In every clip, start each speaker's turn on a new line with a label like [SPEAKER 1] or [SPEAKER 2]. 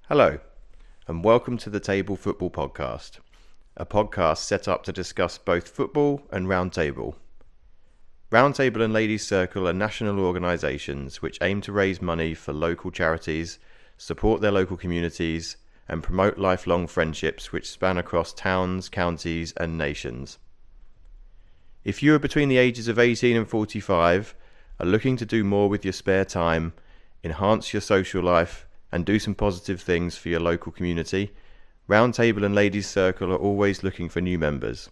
[SPEAKER 1] Hello, and welcome to the Table Football Podcast, a podcast set up to discuss both football and Round Table. Round Table and Ladies Circle are national organisations which aim to raise money for local charities, support their local communities, and promote lifelong friendships which span across towns, counties, and nations. If you are between the ages of 18 and 45, are looking to do more with your spare time, enhance your social life, and do some positive things for your local community, Round Table and Ladies Circle are always looking for new members.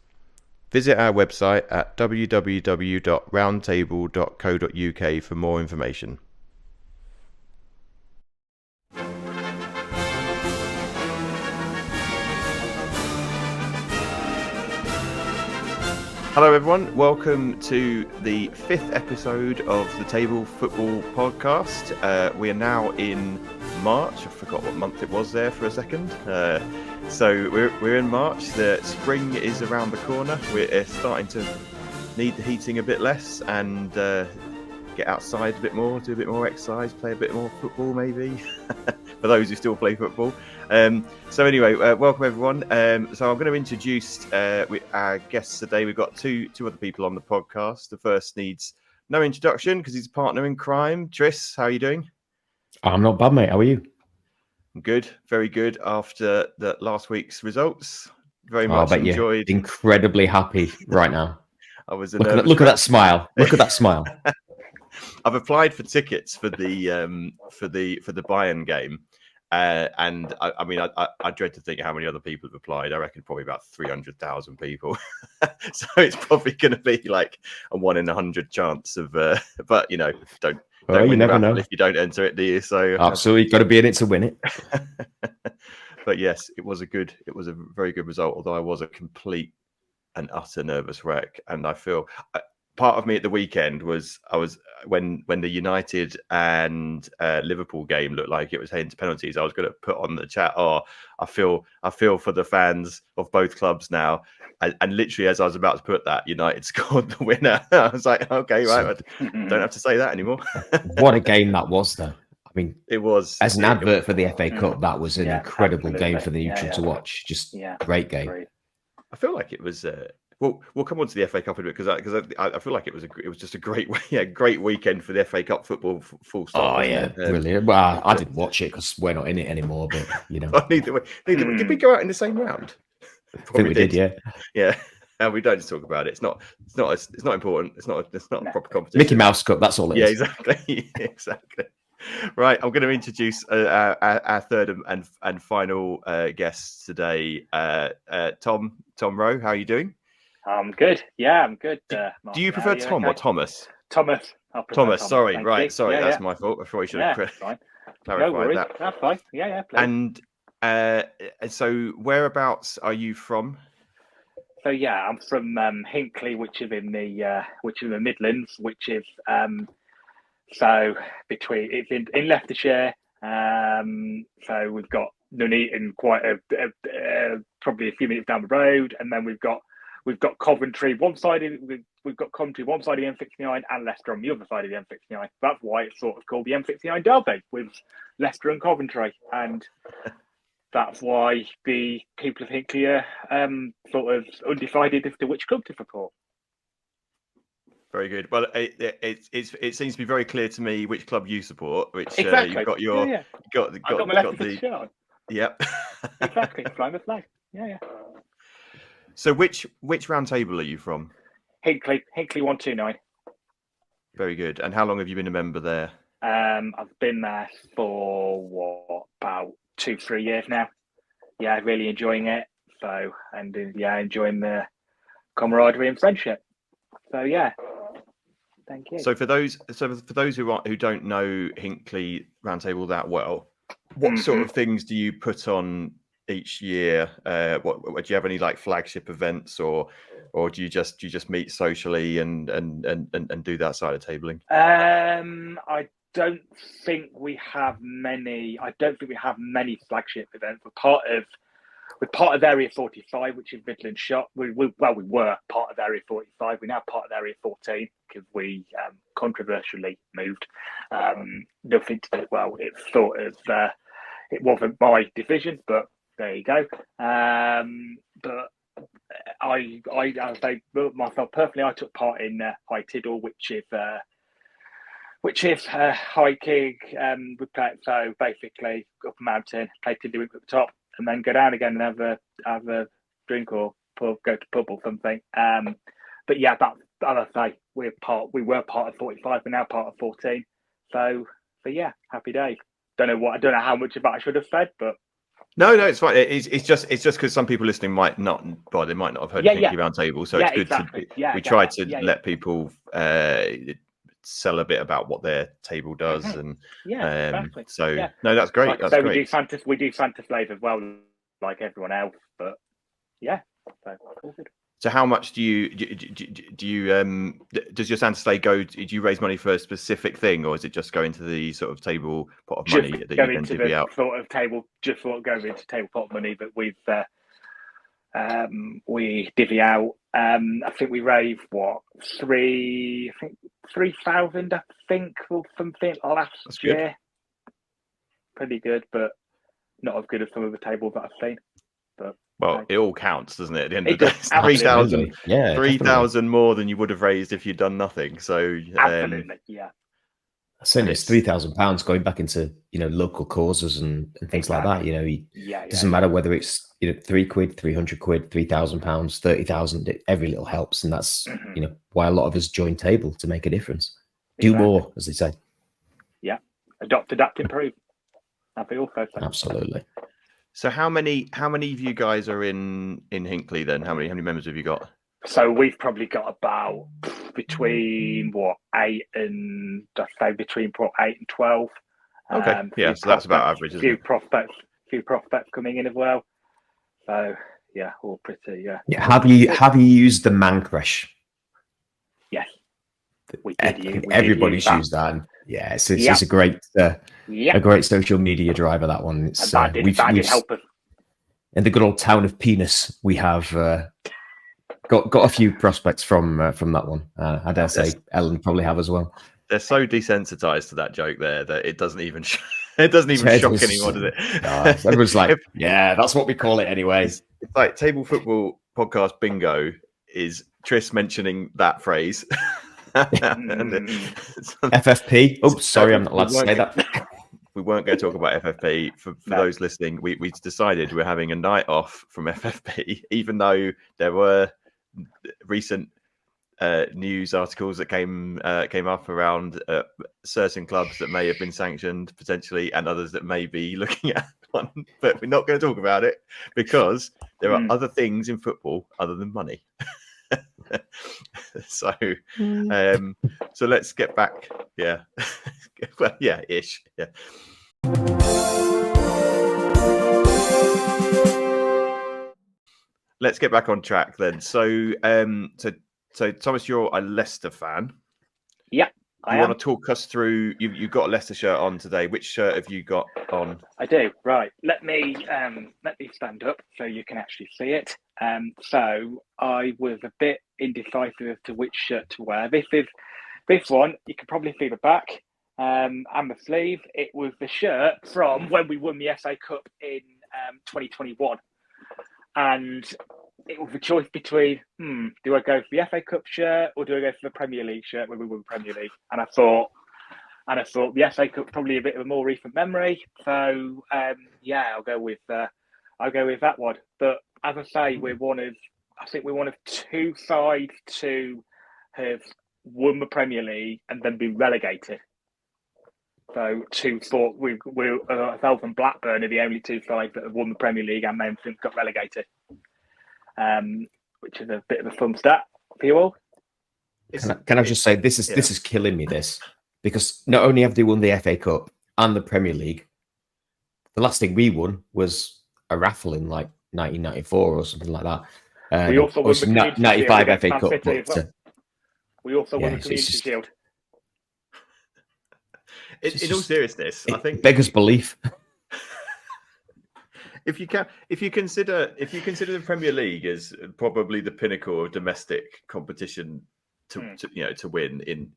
[SPEAKER 1] Visit our website at www.roundtable.co.uk for more information. Hello everyone, welcome to the 5th episode of the Table Football Podcast. We are now in March. I forgot what month it was there for a second. So we're in March. The spring is around the corner. We're starting to need the heating a bit less and get outside a bit more, do a bit more exercise, play a bit more football maybe, for those who still play football. So anyway, welcome everyone. So I'm going to introduce our guests today. We've got two other people on the podcast. The first needs no introduction because he's a partner in crime. Tris, how are you doing?
[SPEAKER 2] I'm not bad, mate. How are you?
[SPEAKER 1] Good, very good. After the last week's results, very much
[SPEAKER 2] I bet
[SPEAKER 1] enjoyed.
[SPEAKER 2] You're incredibly happy right now.
[SPEAKER 1] I was
[SPEAKER 2] look at that smile. Look at that smile.
[SPEAKER 1] I've applied for tickets for the Bayern game, and I dread to think how many other people have applied. I reckon probably about 300,000 people. So it's probably going to be like a 1 in 100 chance of. But you know, don't
[SPEAKER 2] you never know
[SPEAKER 1] if you don't enter it, do you? So
[SPEAKER 2] absolutely got to be in it to win it.
[SPEAKER 1] But yes, it was a very good result. Although I was a complete and utter nervous wreck, and I feel. Part of me at the weekend was when the United and Liverpool game looked like it was heading to penalties. I was going to put on the chat, I feel for the fans of both clubs now. And literally, as I was about to put that, United scored the winner. I was like, okay, right, I don't have to say that anymore.
[SPEAKER 2] What a game that was, though. I mean,
[SPEAKER 1] it was
[SPEAKER 2] as an advert for the FA Cup. That was an incredible game for the neutral to watch. Just great game.
[SPEAKER 1] Great. I feel like it was. We'll come on to the FA Cup in a bit because I feel like it was just a great weekend for the FA Cup football. Full stop.
[SPEAKER 2] Oh yeah, brilliant. Well, I didn't watch it because we're not in it anymore. But you know,
[SPEAKER 1] neither. Did we go out in the same round?
[SPEAKER 2] I think we did.
[SPEAKER 1] Yeah. And we don't just talk about it. It's not important. It's not a proper competition.
[SPEAKER 2] Mickey Mouse Cup. That's all it is.
[SPEAKER 1] Exactly. Exactly. Right. I'm going to introduce our third and final guest today. Tom Rowe. How are you doing?
[SPEAKER 3] I'm good. Yeah, I'm good.
[SPEAKER 1] Do you prefer Tom or Thomas?
[SPEAKER 3] Thomas.
[SPEAKER 1] Thomas. Sorry. Right. Sorry. That's my fault. I probably should have clarified that.
[SPEAKER 3] That's fine. Yeah.
[SPEAKER 1] Please. And so, whereabouts are you from?
[SPEAKER 3] So I'm from Hinckley, which is in the Midlands, which is it's in Leicestershire. So we've got Nuneaton quite probably a few minutes down the road, and then we've got Coventry one side. We've got Coventry one side of the M69 and Leicester on the other side of the M69. That's why it's sort of called the M69 Derby with Leicester and Coventry, and that's why the people of Hinckley are sort of undecided as to which club to support.
[SPEAKER 1] Very good. Well, it seems to be very clear to me which club you support. Which
[SPEAKER 3] exactly.
[SPEAKER 1] You've got your got
[SPEAKER 3] my Leicester shirt on.
[SPEAKER 1] Yep.
[SPEAKER 3] Exactly. Flying the flag. Yeah.
[SPEAKER 1] So which round table are you from?
[SPEAKER 3] Hinckley 129.
[SPEAKER 1] Very good. And how long have you been a member there?
[SPEAKER 3] I've been there for about 2-3 years now. Yeah, really enjoying it. So enjoying the camaraderie and friendship. So yeah. Thank you.
[SPEAKER 1] So for those who don't know Hinckley Round Table that well, what sort of things do you put on each year? What do you have any like flagship events, or do you just meet socially and do that side of tabling?
[SPEAKER 3] I don't think we have many. I don't think we have many flagship events. We're part of Area 45, which is Midland Shop. We were part of Area 45. We're now part of Area 14 because we controversially moved. Nothing to do. Well, it's sort of it wasn't my division, but there you go. But I say myself personally, I took part in High Tiddle, which is hiking. We play so basically up a mountain, play tiddly at the top, and then go down again and have a drink or go to pub or something. But yeah, that as I say, we were part of 45, we're now part of 14. So yeah, happy days. I don't know how much of that I should have said, but
[SPEAKER 1] no, it's fine. It's just because some people listening might not have heard of Hinckley Round Table, so it's good
[SPEAKER 3] exactly.
[SPEAKER 1] we try to let people sell a bit about what their table does, and
[SPEAKER 3] exactly.
[SPEAKER 1] So no, that's great.
[SPEAKER 3] Like
[SPEAKER 1] that's
[SPEAKER 3] so
[SPEAKER 1] great.
[SPEAKER 3] We do Santa Slave as well, like everyone else, but yeah, so all good.
[SPEAKER 1] So how much do you does your Santa Slay go? Do you raise money for a specific thing, or is it just go into the sort of table pot of money that you then divvy out?
[SPEAKER 3] Sort of table, just sort of go into table pot of money, but we divvy out. I think we raised 3,000, I think, or something last year. Pretty good, but not as good as some of the tables that I've seen. But
[SPEAKER 1] well, it all counts, doesn't it? At the end of the day, 3,000 more than you would have raised if you'd done nothing. So
[SPEAKER 3] absolutely, yeah.
[SPEAKER 2] Certainly, it's £3,000 going back into local causes and things like that. It doesn't matter whether it's £3 quid, 300 quid, £3,000, 30,000. Every little helps, and that's why a lot of us join table to make a difference. Do more, as they say.
[SPEAKER 3] Yeah, adopt, adapt, improve. That'd be also
[SPEAKER 2] absolutely.
[SPEAKER 1] So how many of you guys are in Hinckley then? How many members have you got?
[SPEAKER 3] So we've probably got about between 8 and 12.
[SPEAKER 1] Okay, so that's about average.
[SPEAKER 3] A few prospects coming in as well. So yeah, all pretty. Yeah.
[SPEAKER 2] Have you used the man crash?
[SPEAKER 3] Yes, we did.
[SPEAKER 2] Everybody's used that. And it's a great, a great social media driver. That one. It's
[SPEAKER 3] that did help us.
[SPEAKER 2] In the good old town of Penis, we have got a few prospects from that one. I dare say Ellen probably have as well.
[SPEAKER 1] They're so desensitized to that joke there that it doesn't even shock anyone, does it?
[SPEAKER 2] Everyone's like, that's what we call it anyways.
[SPEAKER 1] It's like table football podcast bingo is Tris mentioning that phrase.
[SPEAKER 2] FFP. Oh, sorry, I'm not allowed to say that.
[SPEAKER 1] We weren't going to talk about FFP. For those listening, we decided we're having a night off from FFP, even though there were recent news articles that came up around certain clubs that may have been sanctioned potentially, and others that may be looking at one. But we're not going to talk about it because there are other things in football other than money. So let's get back. Well, ish. Let's get back on track then. So Thomas, you're a Leicester fan.
[SPEAKER 3] Yeah,
[SPEAKER 1] I want to talk us through. You've got a Leicester shirt on today. Which shirt have you got on?
[SPEAKER 3] I do. Right. Let me stand up so you can actually see it. So I was a bit indecisive as to which shirt to wear. This one. You can probably see the back and the sleeve. It was the shirt from when we won the FA Cup in 2021, and it was a choice between do I go for the FA Cup shirt or do I go for the Premier League shirt when we won the Premier League? And I thought the FA Cup probably a bit of a more recent memory, so I'll go with that one. But as I say, we're one of two sides to have won the Premier League and then been relegated. So we're ourselves and Blackburn are the only two sides that have won the Premier League and then since got relegated. Which is a bit of a fun stat for you all.
[SPEAKER 2] Can I just say this is killing me, this, because not only have they won the FA Cup and the Premier League, the last thing we won was a raffle in like 1994 or something like that.
[SPEAKER 3] We also won the
[SPEAKER 2] 95 FA Cup.
[SPEAKER 3] Well. We also won the Community Shield.
[SPEAKER 1] In all seriousness, I think
[SPEAKER 2] beggars belief.
[SPEAKER 1] If you consider the Premier League as probably the pinnacle of domestic competition to win in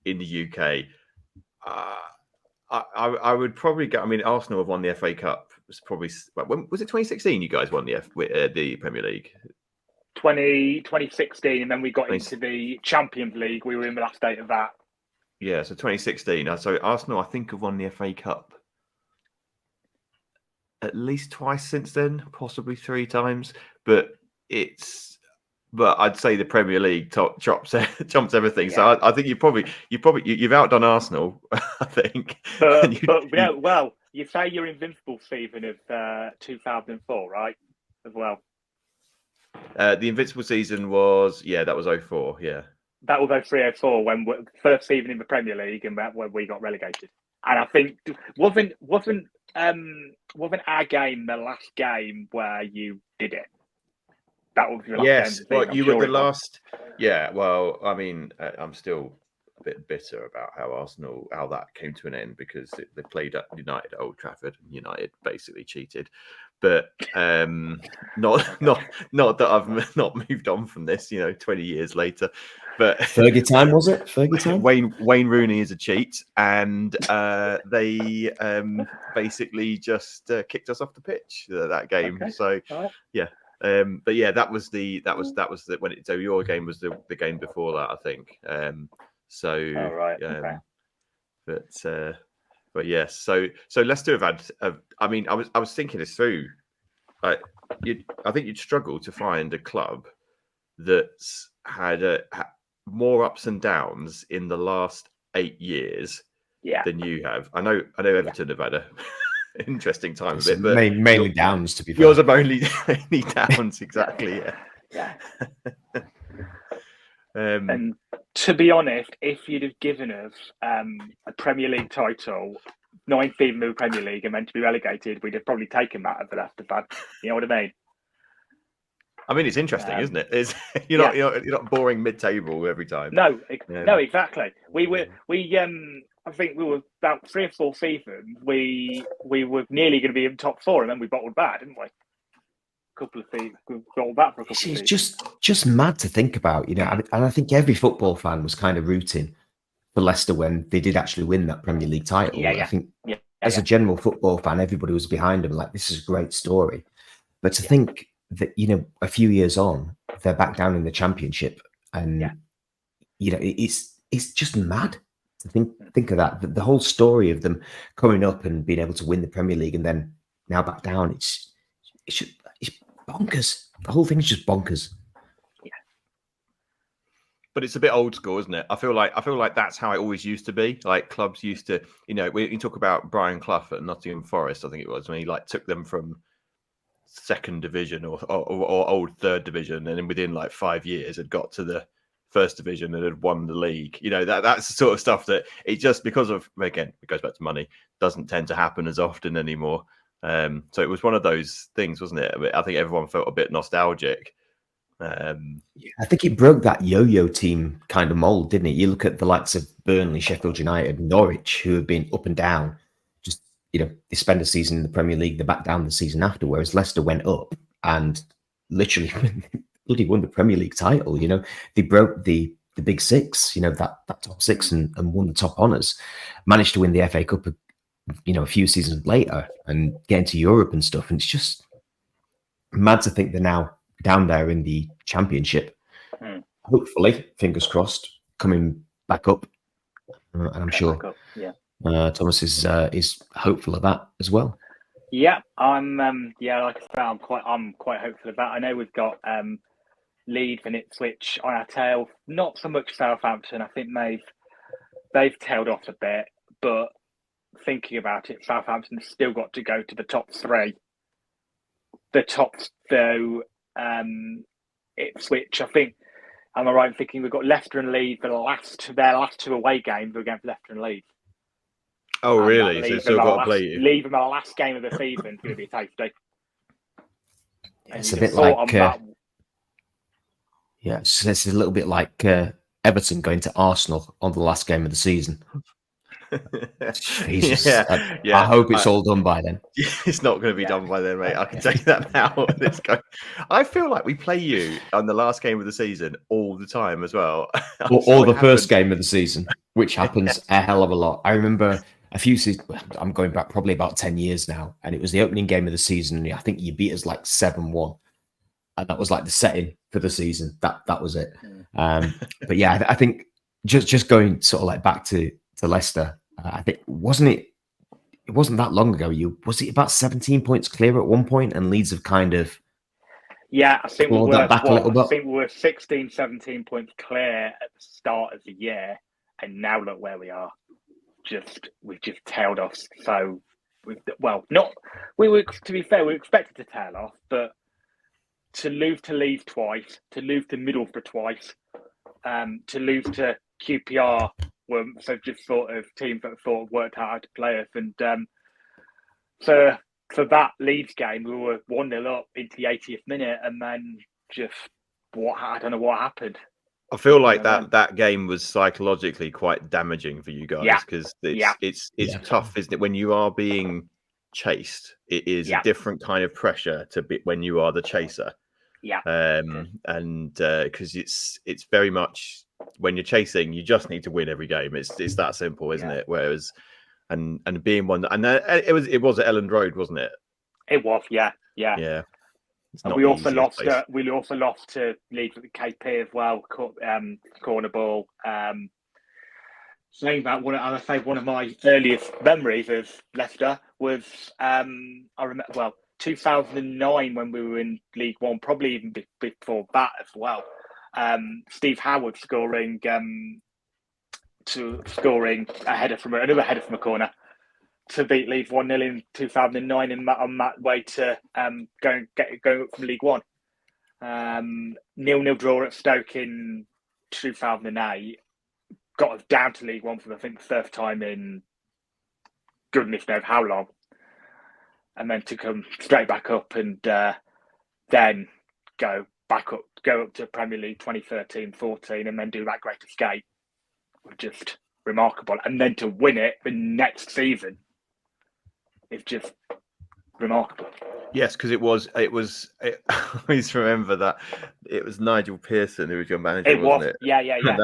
[SPEAKER 1] the UK, I would probably go. I mean, Arsenal have won the FA Cup. It's probably when was it 2016? You guys won the Premier League.
[SPEAKER 3] 2016, and then we got into the Champions League. We were in the last 8 of that.
[SPEAKER 1] Yeah, so 2016. So Arsenal, I think, have won the FA Cup at least twice since then, possibly 3 times. But I'd say the Premier League trumps everything. Yeah. So I think you've outdone Arsenal. I think.
[SPEAKER 3] Well, you say your invincible season of 2004, right? As well.
[SPEAKER 1] The invincible season was that was 04. Yeah,
[SPEAKER 3] that was 03-04 when first season in the Premier League and when we got relegated. And I think wasn't our game the last game where you did it? That was your last game.
[SPEAKER 1] Well, you were the last. Yeah, well, I mean, I'm still a bit bitter about how that came to an end because they played at United at Old Trafford and United basically cheated. But not that I've not moved on from this, 20 years later. But
[SPEAKER 2] Fergie time, was it? Fergie time?
[SPEAKER 1] Wayne Rooney is a cheat, and they basically just kicked us off the pitch that game. Okay. So yeah. But yeah, that was so your game was the game before that, I think. So
[SPEAKER 3] okay.
[SPEAKER 1] But yes, so Leicester have had. I mean, I was thinking this through. I think you'd struggle to find a club that's had more ups and downs in the last 8 years than you have. I know Everton have had a interesting time a bit, but
[SPEAKER 2] mainly downs, to be fair.
[SPEAKER 1] Yours are mainly downs, exactly.
[SPEAKER 3] Yeah. And to be honest, if you'd have given us a Premier League title, 9th season of the Premier League, and meant to be relegated, we'd have probably taken that at the Leicester fan. You know what I mean?
[SPEAKER 1] I mean, it's interesting, isn't it? You're not boring mid-table every time.
[SPEAKER 3] No, exactly. I think we were about 3 or 4 seasons. We were nearly going to be in top 4, and then we bottled that, didn't we? Couple of seasons. We bottled that for a couple of seasons.
[SPEAKER 2] It's just mad to think about, and I think every football fan was kind of rooting for Leicester when they did actually win that Premier League title. I think as a general football fan, everybody was behind them. Like, this is a great story. But to think that, a few years on, they're back down in the Championship, and it's just mad to think of that. The whole story of them coming up and being able to win the Premier League and then now back down, it's bonkers. The whole thing is just bonkers.
[SPEAKER 3] Yeah.
[SPEAKER 1] But it's a bit old school, isn't it? I feel like that's how it always used to be. Like, clubs used to, we talk about Brian Clough at Nottingham Forest, I think it was, when he took them from 2nd division or old 3rd division, and then within 5 years had got to the 1st division and had won the league. That's the sort of stuff that it just, because of, again, it goes back to money, doesn't tend to happen as often anymore. So it was one of those things, wasn't it? I think everyone felt a bit nostalgic.
[SPEAKER 2] I think it broke that yo-yo team kind of mold, didn't it? You look at the likes of Burnley, Sheffield United, Norwich, who have been up and down. Just, they spend a season in the Premier League, they're back down the season after, whereas Leicester went up and literally bloody won the Premier League title. They broke the big 6, that top 6 and won the top honours. Managed to win the FA Cup, a few seasons later and get into Europe and stuff. And it's just mad to think they're now down there in the Championship. Hopefully, fingers crossed, coming back up. And I'm sure Thomas is hopeful of that as well.
[SPEAKER 3] Yeah, I'm. Like I said, I'm quite hopeful of that. I know we've got Leeds and Ipswich on our tail. Not so much Southampton. I think they've tailed off a bit, but thinking about it, Southampton's still got to go to the top 3. The top, though, Ipswich, I think, am I right in thinking we've got Leicester and Leeds, their last 2 away games are against Leicester and Leeds.
[SPEAKER 1] Oh, really? So you've still got to play you?
[SPEAKER 3] Leave them our last game of the season. It's going to be a tasty.
[SPEAKER 2] It's a bit like... it's a little bit like Everton going to Arsenal on the last game of the season. Jesus. I hope it's all done by then.
[SPEAKER 1] It's not going to be done by then, mate. I can tell you that now. I feel like we play you on the last game of the season all the time as well.
[SPEAKER 2] Or the first game of the season, which happens a hell of a lot. I remember I'm going back probably about 10 years now, and it was the opening game of the season. And I think you beat us like 7-1, and that was like the setting for the season. That was it. But yeah, I think just going sort of like back to Leicester, I think it wasn't that long ago. Was it about 17 points clear at one point, and Leeds have kind of
[SPEAKER 3] I think we
[SPEAKER 2] clawed
[SPEAKER 3] were
[SPEAKER 2] that back a little bit.
[SPEAKER 3] I think we were 16, 17 points clear at the start of the year, and now look where we are. We've just tailed off. So, to be fair, we expected to tail off, but to lose to Leeds twice, to lose to Middlesbrough twice, to lose to QPR, so just sort of teams that sort of worked out how to play us. And so for that Leeds game, we were 1-0 up into the 80th minute, and then I don't know what happened.
[SPEAKER 1] I feel like that game was psychologically quite damaging for you guys, because it's tough, isn't it? When you are being chased, it is a different kind of pressure to be when you are the chaser. And because it's very much when you're chasing, you just need to win every game. It's that simple, isn't it? Whereas and being one, and it was at Elland Road, wasn't it?
[SPEAKER 3] It was, yeah. And we also lost to Leeds at the KP as well. Corner ball. Saying that, one of my earliest memories of Leicester was I remember 2009 when we were in League One, probably even before that as well. Steve Howard scoring a header from another header from a corner to beat Leeds 1-0 in 2009, and on that way to going up from League One. 0-0 draw at Stoke in 2008 got us down to League One for, I think, the first time in goodness knows how long, and then to come straight back up and then go up to Premier League 2013-14, and then do that great escape was just remarkable. And then to win it the next season, it's just remarkable.
[SPEAKER 1] Yes, because it was. I always remember that it was Nigel Pearson who was your manager, wasn't it?
[SPEAKER 3] Yeah.
[SPEAKER 1] And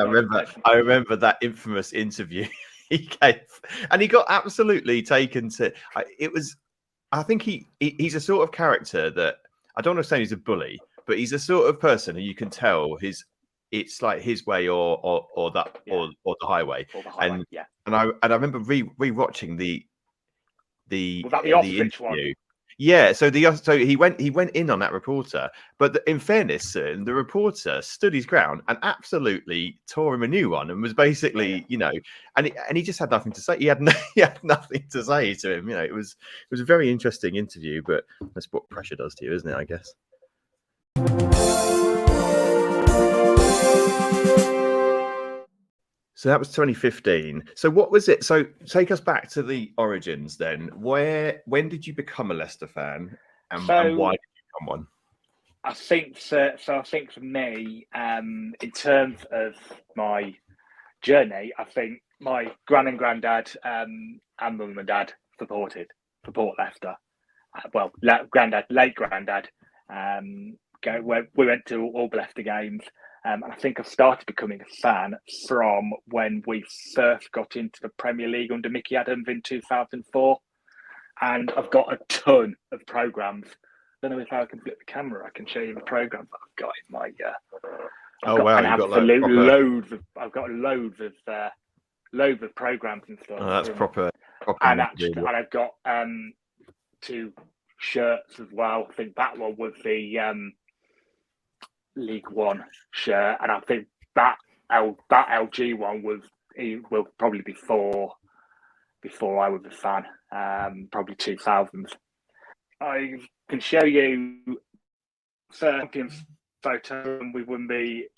[SPEAKER 1] I remember that infamous interview he gave, and he got absolutely taken to. I think he's a sort of character that I don't want to say he's a bully, but he's a sort of person who you can tell it's like his way or the highway. And I remember re-watching the
[SPEAKER 3] interview.
[SPEAKER 1] One? Yeah, so he went in on that reporter, but in fairness, the reporter stood his ground and absolutely tore him a new one, and was basically, and he just had nothing to say. He had nothing to say to him. It was a very interesting interview, but that's what pressure does to you, isn't it? I guess. So that was 2015. So what was it? So take us back to the origins then. When did you become a Leicester fan, and why did you become one?
[SPEAKER 3] I think so. I think for me, in terms of my journey, I think my gran and granddad and mum and dad support Leicester. Late granddad. We went to all the Leicester games. And I think I started becoming a fan from when we first got into the Premier League under Mickey Adams in 2004. And I've got a ton of programmes. I don't know if I can flip the camera. I can show you the programmes that I've got in my... I've got loads of programmes and stuff.
[SPEAKER 1] Oh, that's proper.
[SPEAKER 3] And I've got 2 shirts as well. I think that one was the... League One shirt, and I think that LG one will probably before I was a fan, probably 2000s. I can show you champions photo when we won the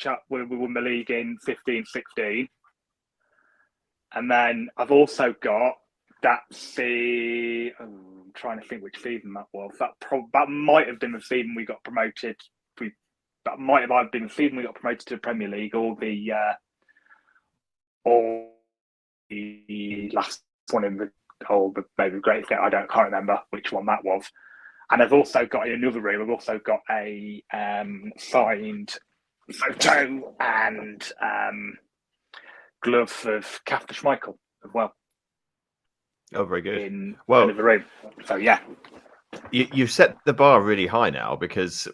[SPEAKER 3] league in 15-16, and then I've also got I'm trying to think which season that was. That might have been the season we got promoted. That might have either been the season we got promoted to the Premier League, or the last one in maybe the greatest game. I can't remember which one that was. And I've also got in another room. I've also got a signed photo and glove of Kasper Schmeichel as well.
[SPEAKER 1] Oh, very good.
[SPEAKER 3] In
[SPEAKER 1] Well,
[SPEAKER 3] another room. So yeah,
[SPEAKER 1] you've set the bar really high now because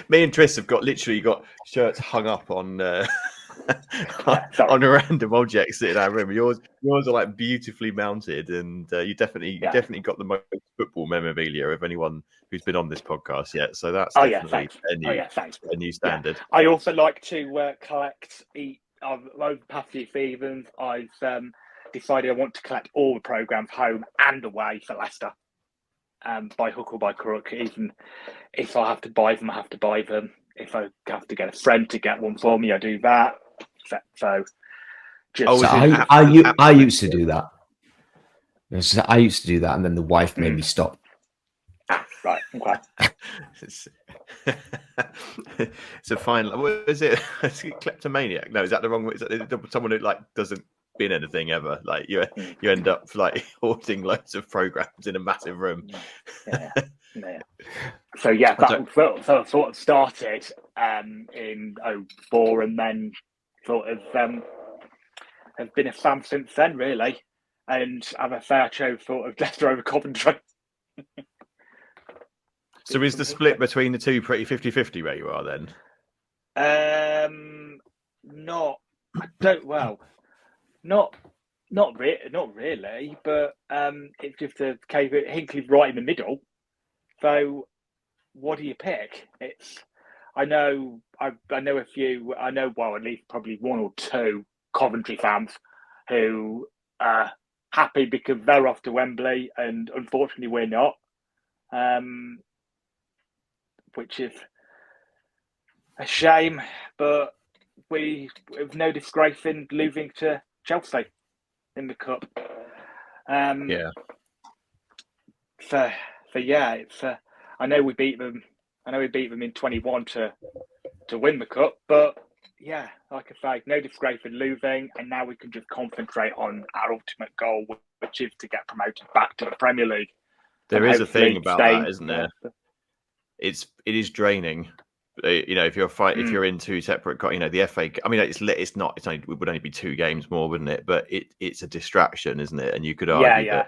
[SPEAKER 1] me and Tris have literally got shirts hung up on on random objects in our room. Yours are like beautifully mounted, and you definitely got the most football memorabilia of anyone who's been on this podcast yet. So that's definitely a new standard.
[SPEAKER 3] Yeah. I also like to collect. Over the past few seasons, I've decided I want to collect all the programmes home and away for Leicester. By hook or by crook, even if I have to buy them, I have to buy them. If I have to get a friend to get one for me, I do that. So,
[SPEAKER 2] I used to do that. I used to do that, and then the wife made me stop.
[SPEAKER 3] Right. Okay.
[SPEAKER 1] So finally, what is it? Kleptomaniac? No, is that the wrong? Is that someone who like doesn't bin anything ever? Like you end up like hoarding loads of programs in a massive room.
[SPEAKER 3] Yeah. So yeah, that sort of started in 2004, and then sort of have been a fan since then, really. And I'm a fair show sort of Leicester over Coventry.
[SPEAKER 1] So is the split between the two pretty 50-50 where you are then?
[SPEAKER 3] Not really, but it's just a case of Hinckley's right in the middle. So what do you pick? I know a few. I know at least probably one or two Coventry fans who are happy because they're off to Wembley, and unfortunately we're not. Which is a shame, but we have no disgrace in losing to Chelsea in the cup. So yeah, it's. I know we beat them. In 21 to win the cup, but yeah, like I say, no disgrace in losing, and now we can just concentrate on our ultimate goal, which is to get promoted back to the Premier League.
[SPEAKER 1] There is a thing about that, isn't there? It is draining. If you're in two separate, the FA. I mean, it's not. It would only be 2 games more, wouldn't it? But it's a distraction, isn't it? And you could argue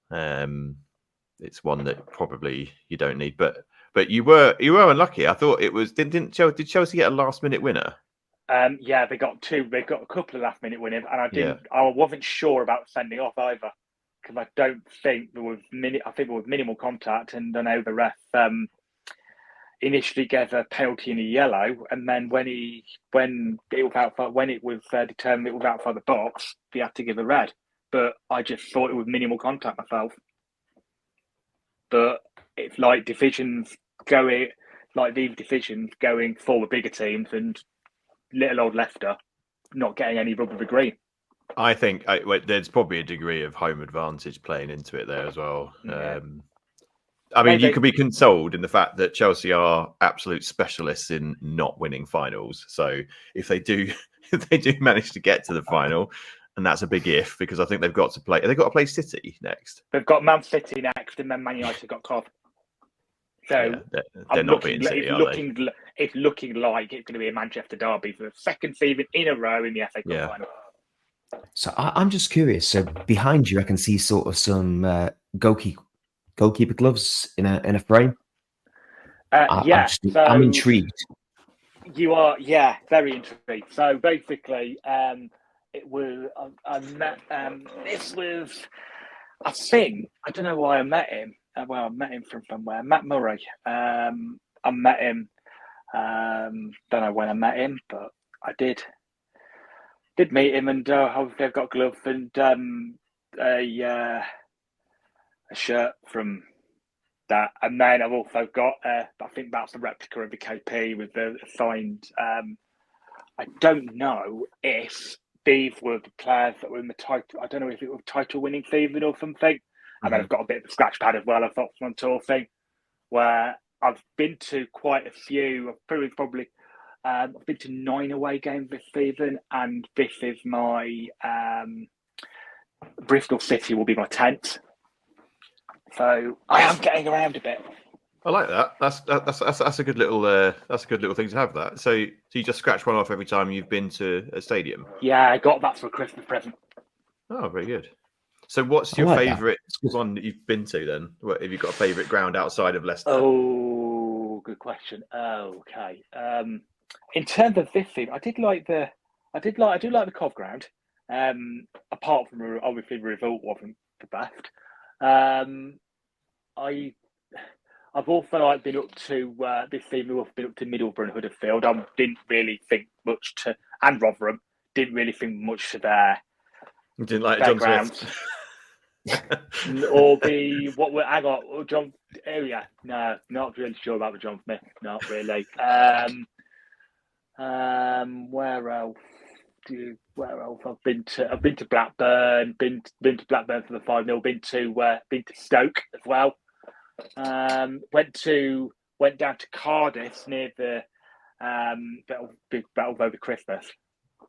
[SPEAKER 1] that it's one that probably you don't need. But you were unlucky. I thought it was. Did Chelsea get a last minute winner?
[SPEAKER 3] Yeah, they got 2. They got a couple of last minute winners, and I wasn't sure about sending off either, because I don't think there was minimal contact, and I know the ref initially gave a penalty and a yellow, and then when it was determined it was outside the box, he had to give a red. But I just thought it was minimal contact myself. But it's like these divisions going for the bigger teams, and little old Leicester not getting any rub of the green.
[SPEAKER 1] I think there's probably a degree of home advantage playing into it there as well.
[SPEAKER 3] Yeah.
[SPEAKER 1] You could be consoled in the fact that Chelsea are absolute specialists in not winning finals. So if they do manage to get to the final, and that's a big if, because I think they've got to play City next.
[SPEAKER 3] They've got Man City next, and then Man United got Cov. So
[SPEAKER 1] they're not beating City,
[SPEAKER 3] it's looking like it's going to be a Manchester derby for the second season in a row in the FA Cup final.
[SPEAKER 2] So I'm just curious. So behind you, I can see sort of some goalkeeper gloves in a frame. I'm intrigued.
[SPEAKER 3] You are, very intrigued. So basically, it was. I met. This was. I think I don't know why I met him. I met him from somewhere. Matt Murray. I met him. Don't know when I met him, but I did meet him, and they've got gloves and a shirt from that, and then I've also got I think that's a replica of the KP with the signed. I don't know if these were the players that were in the title. I don't know if it was title-winning season or something. And then I've got a bit of a scratch pad as well. I've got one tour thing where I've been to quite a few. I've been to 9 away games this season, and this is my Bristol City will be my 10th. So I am getting around a bit.
[SPEAKER 1] I like that. That's a good little thing to have. That so you just scratch one off every time you've been to a stadium.
[SPEAKER 3] Yeah, I got that for a Christmas present.
[SPEAKER 1] Oh, very good. So what's your
[SPEAKER 2] like
[SPEAKER 1] favourite one that you've been to then? What, have you got a favourite ground outside of Leicester?
[SPEAKER 3] Oh, good question. Okay. In terms of this thing, I do like the Cov ground. Apart from obviously Revolt wasn't the best. I've also been up to this season. We've been up to Middlesbrough and Huddersfield. I didn't really think much to, and Rotherham didn't really think much to their.
[SPEAKER 1] You didn't like John
[SPEAKER 3] grounds.
[SPEAKER 1] Smith?
[SPEAKER 3] Or the what I got John. Oh yeah, no, not really sure about the John Smith. Not really. Where else? Where else? I've been to Blackburn. Been to Blackburn for the 5-0. Been to Stoke as well. Went down to Cardiff near the big battle over Christmas.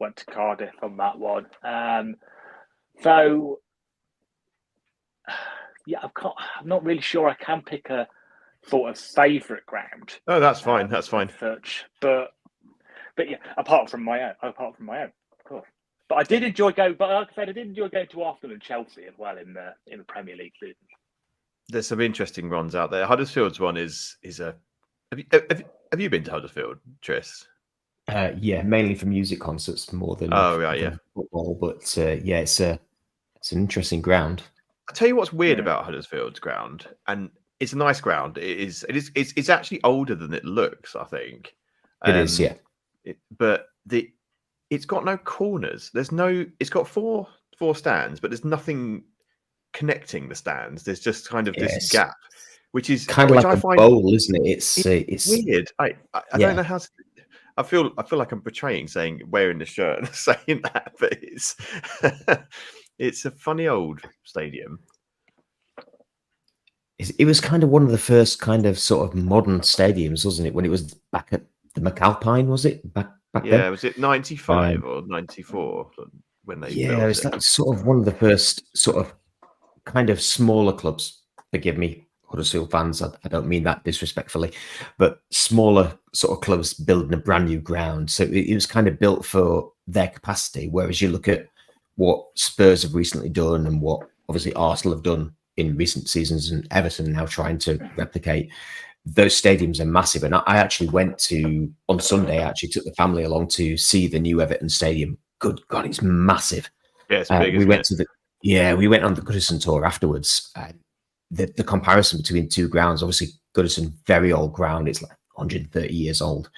[SPEAKER 3] Went to Cardiff on that one. So yeah, I'm not really sure I can pick a sort of favourite ground.
[SPEAKER 1] Oh, that's fine. That's fine.
[SPEAKER 3] Such, but yeah, apart from my own, of course. But I did enjoy going. But like I said, I did enjoy going to Arsenal and Chelsea as well in the Premier League season.
[SPEAKER 1] There's some interesting ones out there. Huddersfield's one is a. Have you been to Huddersfield, Tris?
[SPEAKER 2] Yeah, mainly for music concerts more than football. But yeah, it's an interesting ground.
[SPEAKER 1] I'll tell you what's weird about Huddersfield's ground, and it's a nice ground. It's actually older than it looks, I think.
[SPEAKER 2] It is, yeah.
[SPEAKER 1] But it's got no corners. It's got four stands, but there's nothing connecting the stands. There's just kind of this gap, which is
[SPEAKER 2] kind of like a bowl, isn't it? It's
[SPEAKER 1] weird. I don't know how to. I feel like I'm betraying saying wearing the shirt and saying that, but it's a funny old stadium.
[SPEAKER 2] It was kind of one of the first kind of sort of modern stadiums, wasn't it? When it was back at the McAlpine, was it? Back then?
[SPEAKER 1] Was it 95 or 94 when they built it?
[SPEAKER 2] It's like sort of one of the first sort of kind of smaller clubs. Forgive me, Huddersfield fans, I don't mean that disrespectfully, but smaller sort of clubs building a brand new ground. So it was kind of built for their capacity. Whereas you look at what Spurs have recently done and what obviously Arsenal have done in recent seasons and Everton now trying to replicate, those stadiums are massive. And I actually went on Sunday, I actually took the family along to see the new Everton stadium. Good God, it's massive.
[SPEAKER 1] Yeah, it's big,
[SPEAKER 2] we went on the Goodison tour afterwards. The comparison between two grounds, obviously Goodison, very old ground. It's like 130 years old.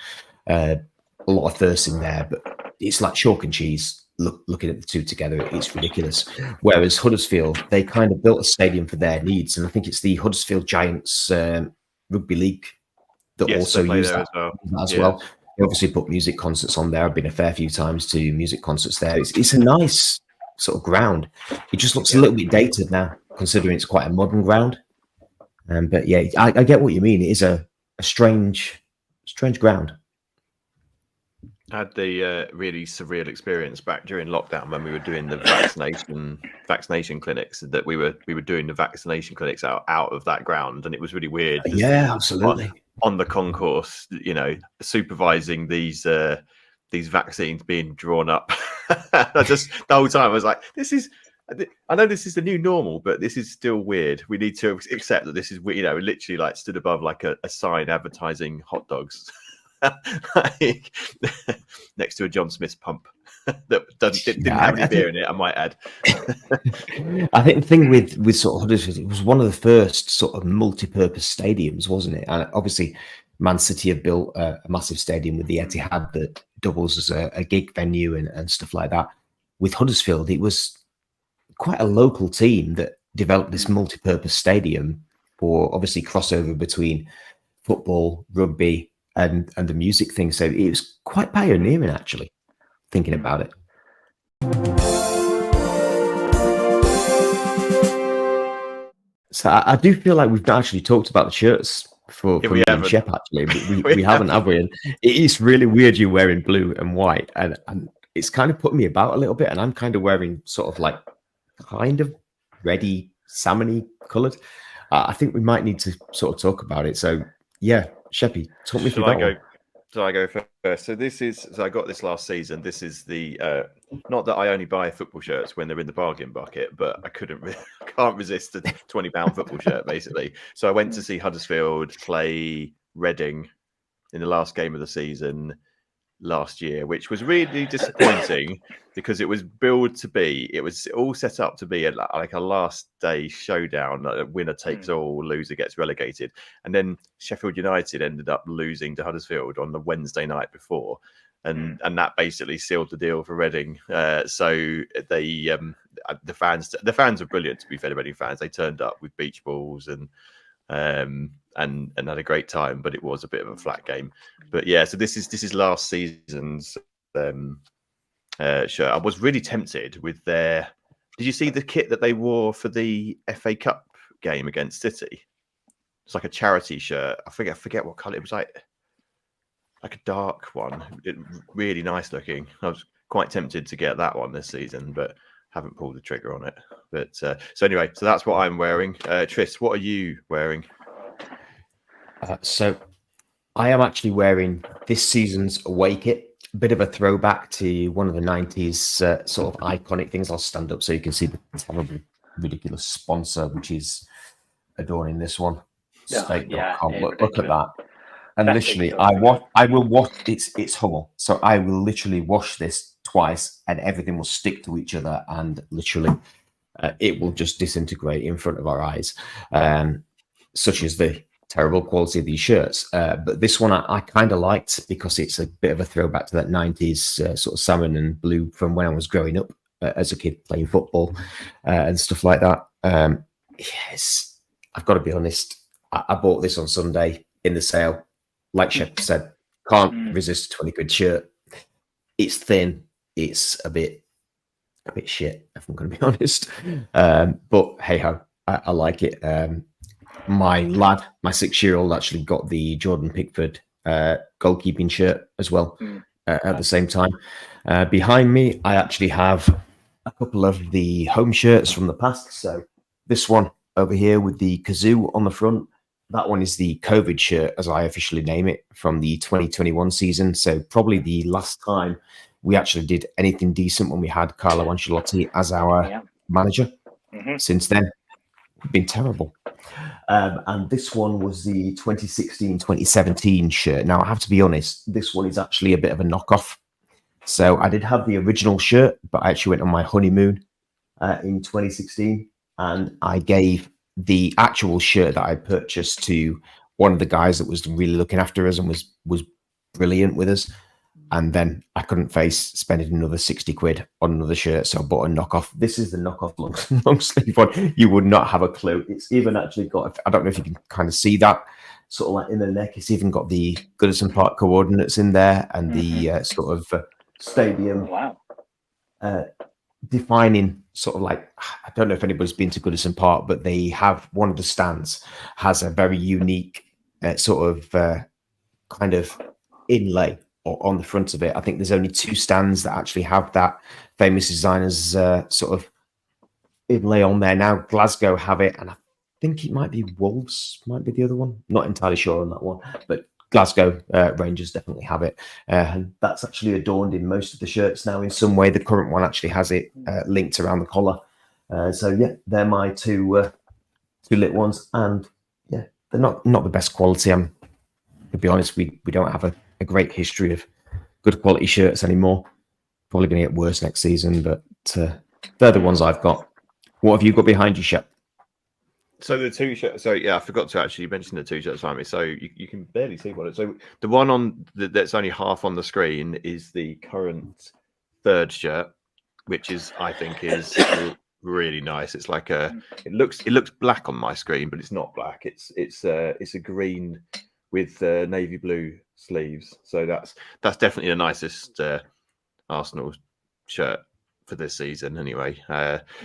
[SPEAKER 2] A lot of thirst in there, but it's like chalk and cheese. Looking at the two together, it's ridiculous. Whereas Huddersfield, they kind of built a stadium for their needs. And I think it's the Huddersfield Giants rugby league that also use that as well. They obviously put music concerts on there. I've been a fair few times to music concerts there. It's a nice sort of ground. It just looks a little bit dated now, considering it's quite a modern ground. But yeah, I get what you mean. It is a strange ground.
[SPEAKER 1] I had the really surreal experience back during lockdown when we were doing the vaccination clinics. That we were doing the vaccination clinics out of that ground, and it was really weird.
[SPEAKER 2] Yeah, absolutely.
[SPEAKER 1] On the concourse, supervising these vaccines being drawn up. The whole time I was like, I know this is the new normal, but this is still weird. We need to accept that this is, literally like stood above like a sign advertising hot dogs. Like, next to a John Smith's pump that didn't have any beer in it, I might add.
[SPEAKER 2] I think the thing with sort of Huddersfield, it was one of the first sort of multi-purpose stadiums, wasn't it? And obviously Man City have built a massive stadium with the Etihad that doubles as a gig venue and stuff like that. With Huddersfield, it was quite a local team that developed this multi-purpose stadium for obviously crossover between football, rugby, and the music thing. So it was quite pioneering, actually, thinking about it. So I do feel like we've not actually talked about the shirts for me and Shepp, actually. We haven't, have we? And it is really weird you're wearing blue and white. And it's kind of put me about a little bit. And I'm kind of wearing sort of like kind of reddy, salmony coloured. I think we might need to sort of talk about it. So, yeah. Sheppy, talk me through that one.
[SPEAKER 1] So I go first. So I got this last season. This is the not that I only buy football shirts when they're in the bargain bucket, but I can't resist a £20 football shirt basically. So I went to see Huddersfield play Reading in the last game of the season last year, which was really disappointing because it was it was all set up to be a last day showdown, like a winner takes all, loser gets relegated. And then Sheffield United ended up losing to Huddersfield on the Wednesday night before, and that basically sealed the deal for Reading. So they the fans are brilliant, to be fair to Reading fans. They turned up with beach balls and had a great time, but it was a bit of a flat game. But yeah, so this is last season's shirt. I was really tempted with their. Did you see the kit that they wore for the FA Cup game against City? It's like a charity shirt. I forget what colour it was. Like a dark one. Really nice looking. I was quite tempted to get that one this season, but haven't pulled the trigger on it. But so anyway, so that's what I'm wearing. Tris, what are you wearing?
[SPEAKER 2] So I am actually wearing this season's away kit. A bit of a throwback to one of the 90s sort of iconic things. I'll stand up so you can see the terrible, ridiculous sponsor, which is adorning this one. Steak.com. Look at that. And literally, I will wash. It's Hummel, so I will literally wash this twice, and everything will stick to each other, and literally, it will just disintegrate in front of our eyes. Such is the terrible quality of these shirts. But this one I kind of liked because it's a bit of a throwback to that 90s sort of salmon and blue from when I was growing up as a kid playing football and stuff like that. Yes, I've got to be honest. I bought this on Sunday in the sale. Like Shepp said, can't resist a 20 quid shirt. It's thin. It's a bit shit, if I'm going to be honest. But hey ho, I like it. My lad, my 6-year-old, actually got the Jordan Pickford goalkeeping shirt as well at the same time. Behind me, I actually have a couple of the home shirts from the past. So this one over here with the kazoo on the front, that one is the COVID shirt, as I officially name it, from the 2021 season. So probably the last time we actually did anything decent when we had Carlo Ancelotti as our manager. Since then, we've been terrible. And this one was the 2016-2017 shirt. Now, I have to be honest, this one is actually a bit of a knockoff. So I did have the original shirt, but I actually went on my honeymoon in 2016, and I gave the actual shirt that I purchased to one of the guys that was really looking after us and was brilliant with us. And then I couldn't face spending another 60 quid on another shirt, so I bought a knockoff. This is the knockoff long sleeve one. You would not have a clue. It's even actually got, I don't know if you can kind of see that, sort of like in the neck. It's even got the Goodison Park coordinates in there and the sort of stadium defining sort of like, I don't know if anybody's been to Goodison Park, but they have one of the stands has a very unique sort of kind of inlay on the front of it. I think there's only 2 stands that actually have that famous designer's sort of inlay on there. Now Glasgow have it, and I think it might be Wolves, might be the other one. Not entirely sure on that one, but Glasgow Rangers definitely have it. And that's actually adorned in most of the shirts now in some way. The current one actually has it linked around the collar. So yeah, they're my two lit ones, and yeah, they're not the best quality. To be honest, we don't have a great history of good quality shirts anymore. Probably going to get worse next season, but they're the ones I've got. What have you got behind you, Shepp?
[SPEAKER 1] So the 2 shirts. So yeah, I forgot to actually mention the 2 shirts behind me. So you can barely see one. So the one on that's only half on the screen is the current 3rd shirt, which is I think is really nice. It's like it looks black on my screen, but it's not black. It's a green with navy blue sleeves. So that's definitely the nicest Arsenal shirt for this season anyway.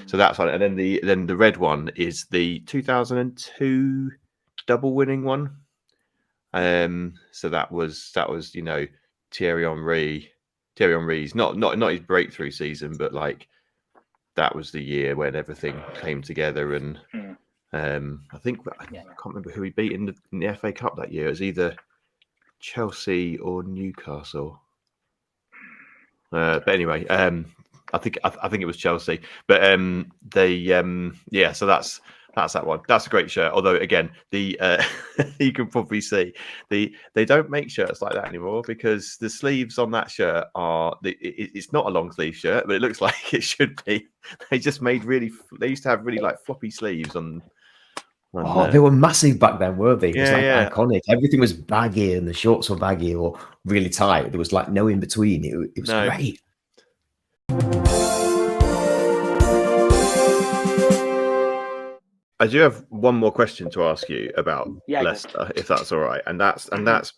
[SPEAKER 1] So that's one. And then the red one is the 2002 double winning one. So that was Thierry Henry's not his breakthrough season, but like that was the year when everything came together. And I think I can't remember who he beat in the FA Cup that year. It was either Chelsea or Newcastle. But anyway, I think it was Chelsea. But so that's that one. That's a great shirt. Although again, the you can probably see they don't make shirts like that anymore because the sleeves on that shirt it's not a long sleeve shirt, but it looks like it should be. They just made they used to have really like floppy sleeves on.
[SPEAKER 2] They were massive back then, weren't they? It was iconic. Everything was baggy, and the shorts were baggy or really tight. There was like no in between. It was great.
[SPEAKER 1] I do have one more question to ask you about Leicester, if that's all right, and that's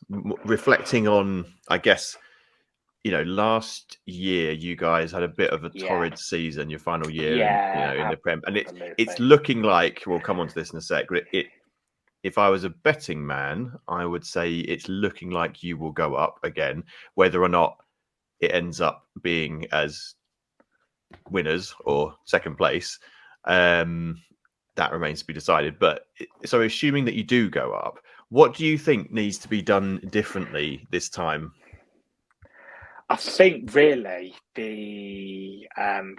[SPEAKER 1] reflecting on, I guess, last year you guys had a bit of a torrid season, your final year, in the Prem, and it's looking like we'll come on to this in a sec. But if I was a betting man, I would say it's looking like you will go up again, whether or not it ends up being as winners or second place. That remains to be decided. But so assuming that you do go up, what do you think needs to be done differently this time?
[SPEAKER 3] I think really the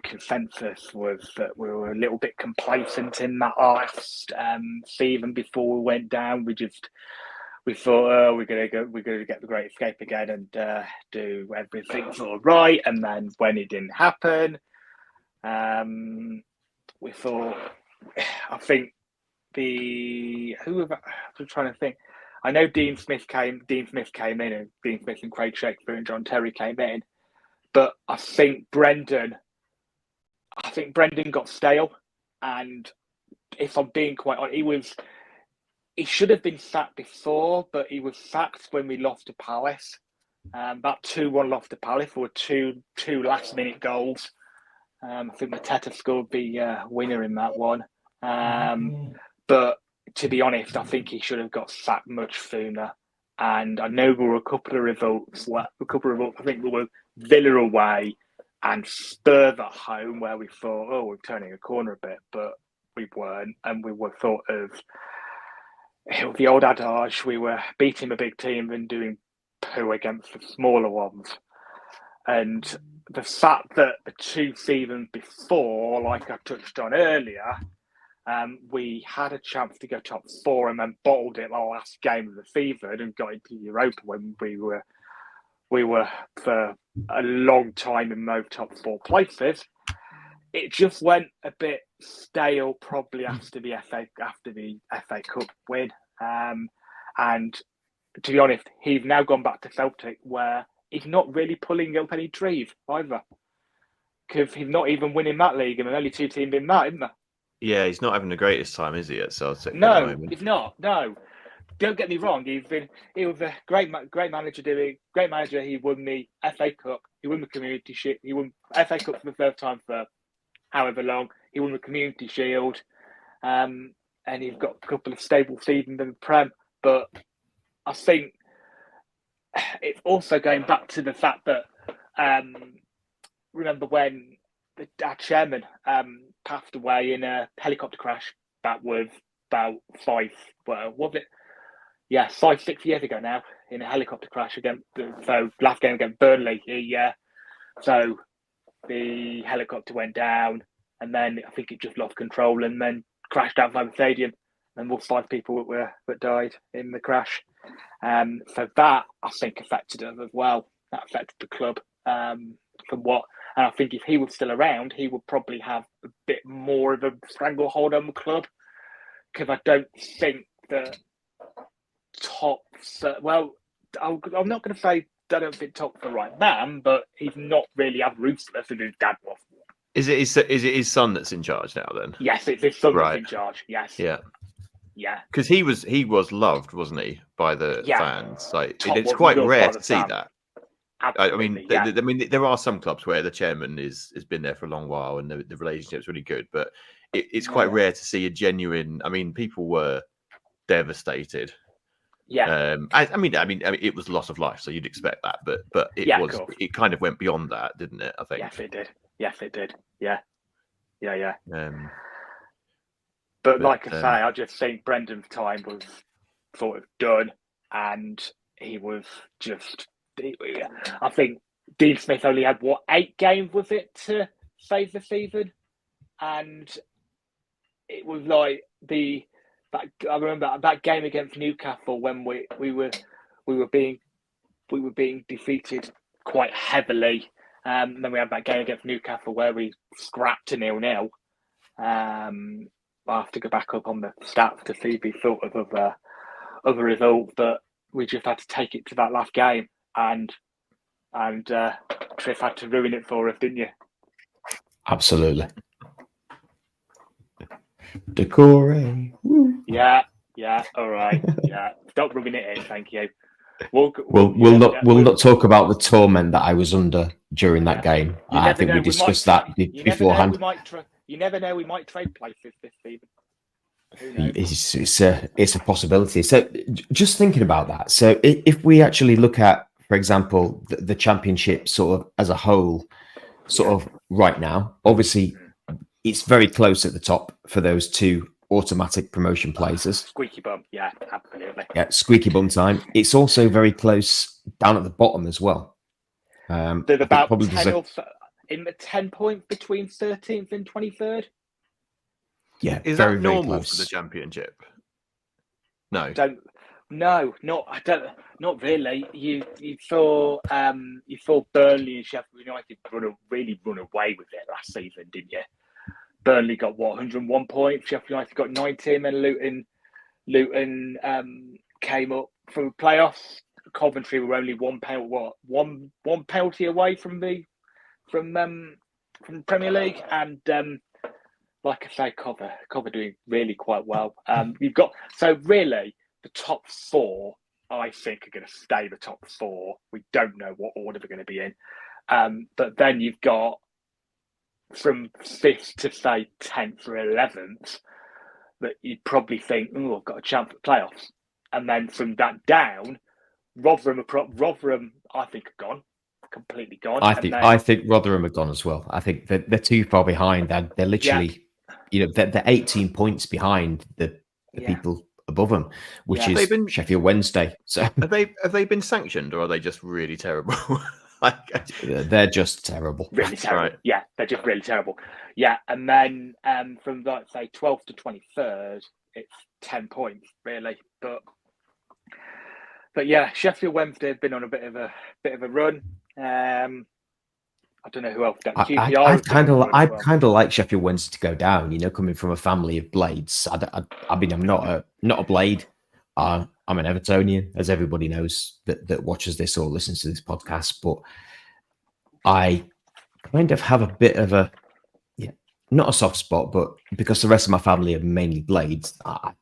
[SPEAKER 3] consensus was that we were a little bit complacent in that last season before we went down. We thought, oh, we're gonna get the Great Escape again and do everything all right. And then when it didn't happen, we thought, I think I'm trying to think. I know Dean Smith came in, and Dean Smith and Craig Shakespeare and John Terry came in, but I think Brendan got stale, and if I'm being quite honest, he should have been sacked before, but he was sacked when we lost to Palace. That 2-1 loss to Palace were two last minute goals. I think Mateta scored the winner in that one. But to be honest, I think he should have got sacked much sooner. And I know there were a couple of results. I think we were Villa away and Spurs at home, where we thought, oh, we're turning a corner a bit, but we weren't. And we were sort of the old adage: we were beating a big team and doing poo against the smaller ones. And the fact that the 2 seasons before, like I touched on earlier, we had a chance to go top 4 and then bottled it the last game of the season and got into Europa when we were for a long time in those top 4 places. It just went a bit stale, probably after the FA Cup win. And to be honest, he's now gone back to Celtic, where he's not really pulling up any trees either, because he's not even winning that league, and there's only 2 teams in that, isn't there?
[SPEAKER 1] Yeah, he's not having the greatest time, is he, at Celtic?
[SPEAKER 3] No, he's not. No, don't get me wrong. He was a great manager. He won the FA Cup. He won the Community Shield. He won FA Cup for the first time for however long. He won the Community Shield, and he's got a couple of stable seasons in the Prem. But I think it's also going back to the fact that remember when our chairman passed away in a helicopter crash that was about 6 years ago now, in a helicopter crash last game against Burnley. So the helicopter went down, and then I think it just lost control and then crashed outside the stadium, and there were 5 people that died in the crash. So that, I think, affected us as well. That affected the club. And I think if he was still around, he would probably have a bit more of a stranglehold on the club, because I don't think that I'm not going to say I don't think Top's the right man, but he's not really as ruthless as his dad was.
[SPEAKER 1] Is it his son that's in charge now then?
[SPEAKER 3] Yes, it's his son that's in charge. Yes.
[SPEAKER 1] Yeah.
[SPEAKER 3] Yeah.
[SPEAKER 1] Because he was loved, wasn't he, by the fans? Like, it's quite rare to see that.
[SPEAKER 3] Absolutely,
[SPEAKER 1] I mean, there are some clubs where the chairman has been there for a long while and the relationship's really good, but it's quite rare to see a genuine. I mean, people were devastated.
[SPEAKER 3] Yeah.
[SPEAKER 1] I mean, it was loss of life, so you'd expect that, but it kind of went beyond that, didn't it? I think.
[SPEAKER 3] Yes, it did. Yeah. But like I say, I just think Brendan's time was sort of done, and he was just. I think Dean Smith only had 8 games was it to save the season, and it was like I remember that game against Newcastle when we were being defeated quite heavily. And then we had that game against Newcastle where we scrapped to 0-0. I have to go back up on the stats to see the sort of other result, but we just had to take it to that last game, and Tris had to ruin it for us, didn't you?
[SPEAKER 2] Absolutely. Decore.
[SPEAKER 3] Yeah, all right. Yeah, stop rubbing it in, thank you.
[SPEAKER 2] We'll not talk about the torment that I was under during that game. I think we discussed that beforehand.
[SPEAKER 3] You never know, we might trade places this season.
[SPEAKER 2] It's a possibility. So just thinking about that. So if we actually look at, for example, the championship sort of as a whole, of right now, obviously it's very close at the top for those 2 automatic promotion places.
[SPEAKER 3] Squeaky bum, yeah, absolutely.
[SPEAKER 2] Yeah, squeaky bum time. It's also very close down at the bottom as well.
[SPEAKER 3] There's about 10 points between 13th and 23rd.
[SPEAKER 2] Yeah,
[SPEAKER 1] is
[SPEAKER 2] very,
[SPEAKER 1] that normal
[SPEAKER 2] very close
[SPEAKER 1] for the championship? No,
[SPEAKER 3] not really. You saw Burnley and Sheffield United really run away with it last season, didn't you? Burnley got 101 points. Sheffield United got 19, and Luton came up from playoffs. Coventry were only one penalty away from Premier League, and like I say, Cover doing really quite well. You've got really the top 4. I think are going to stay the top 4. We don't know what order they're going to be in, but then you've got from 5th to say 10th or 11th that you'd probably think, oh, I've got a chance at playoffs, and then from that down, Rotherham, I think, are gone, completely gone.
[SPEAKER 2] I think Rotherham are gone as well. I think they're too far behind. They're literally, they're 18 points behind the people above them, which is Sheffield Wednesday. So
[SPEAKER 1] have they been sanctioned, or are they just really terrible?
[SPEAKER 2] They're just terrible.
[SPEAKER 3] Really terrible.
[SPEAKER 1] Right.
[SPEAKER 3] Yeah, they're just really terrible. Yeah, and then from like say 12th to 23rd, it's 10 points really. But yeah, Sheffield Wednesday have been on a bit of a run. I don't know who else.
[SPEAKER 2] I kind of like Sheffield Wednesday to go down. Coming from a family of Blades. I mean, I'm not a Blade. I'm an Evertonian, as everybody knows that watches this or listens to this podcast. But I kind of have a bit of not a soft spot, but because the rest of my family are mainly Blades, I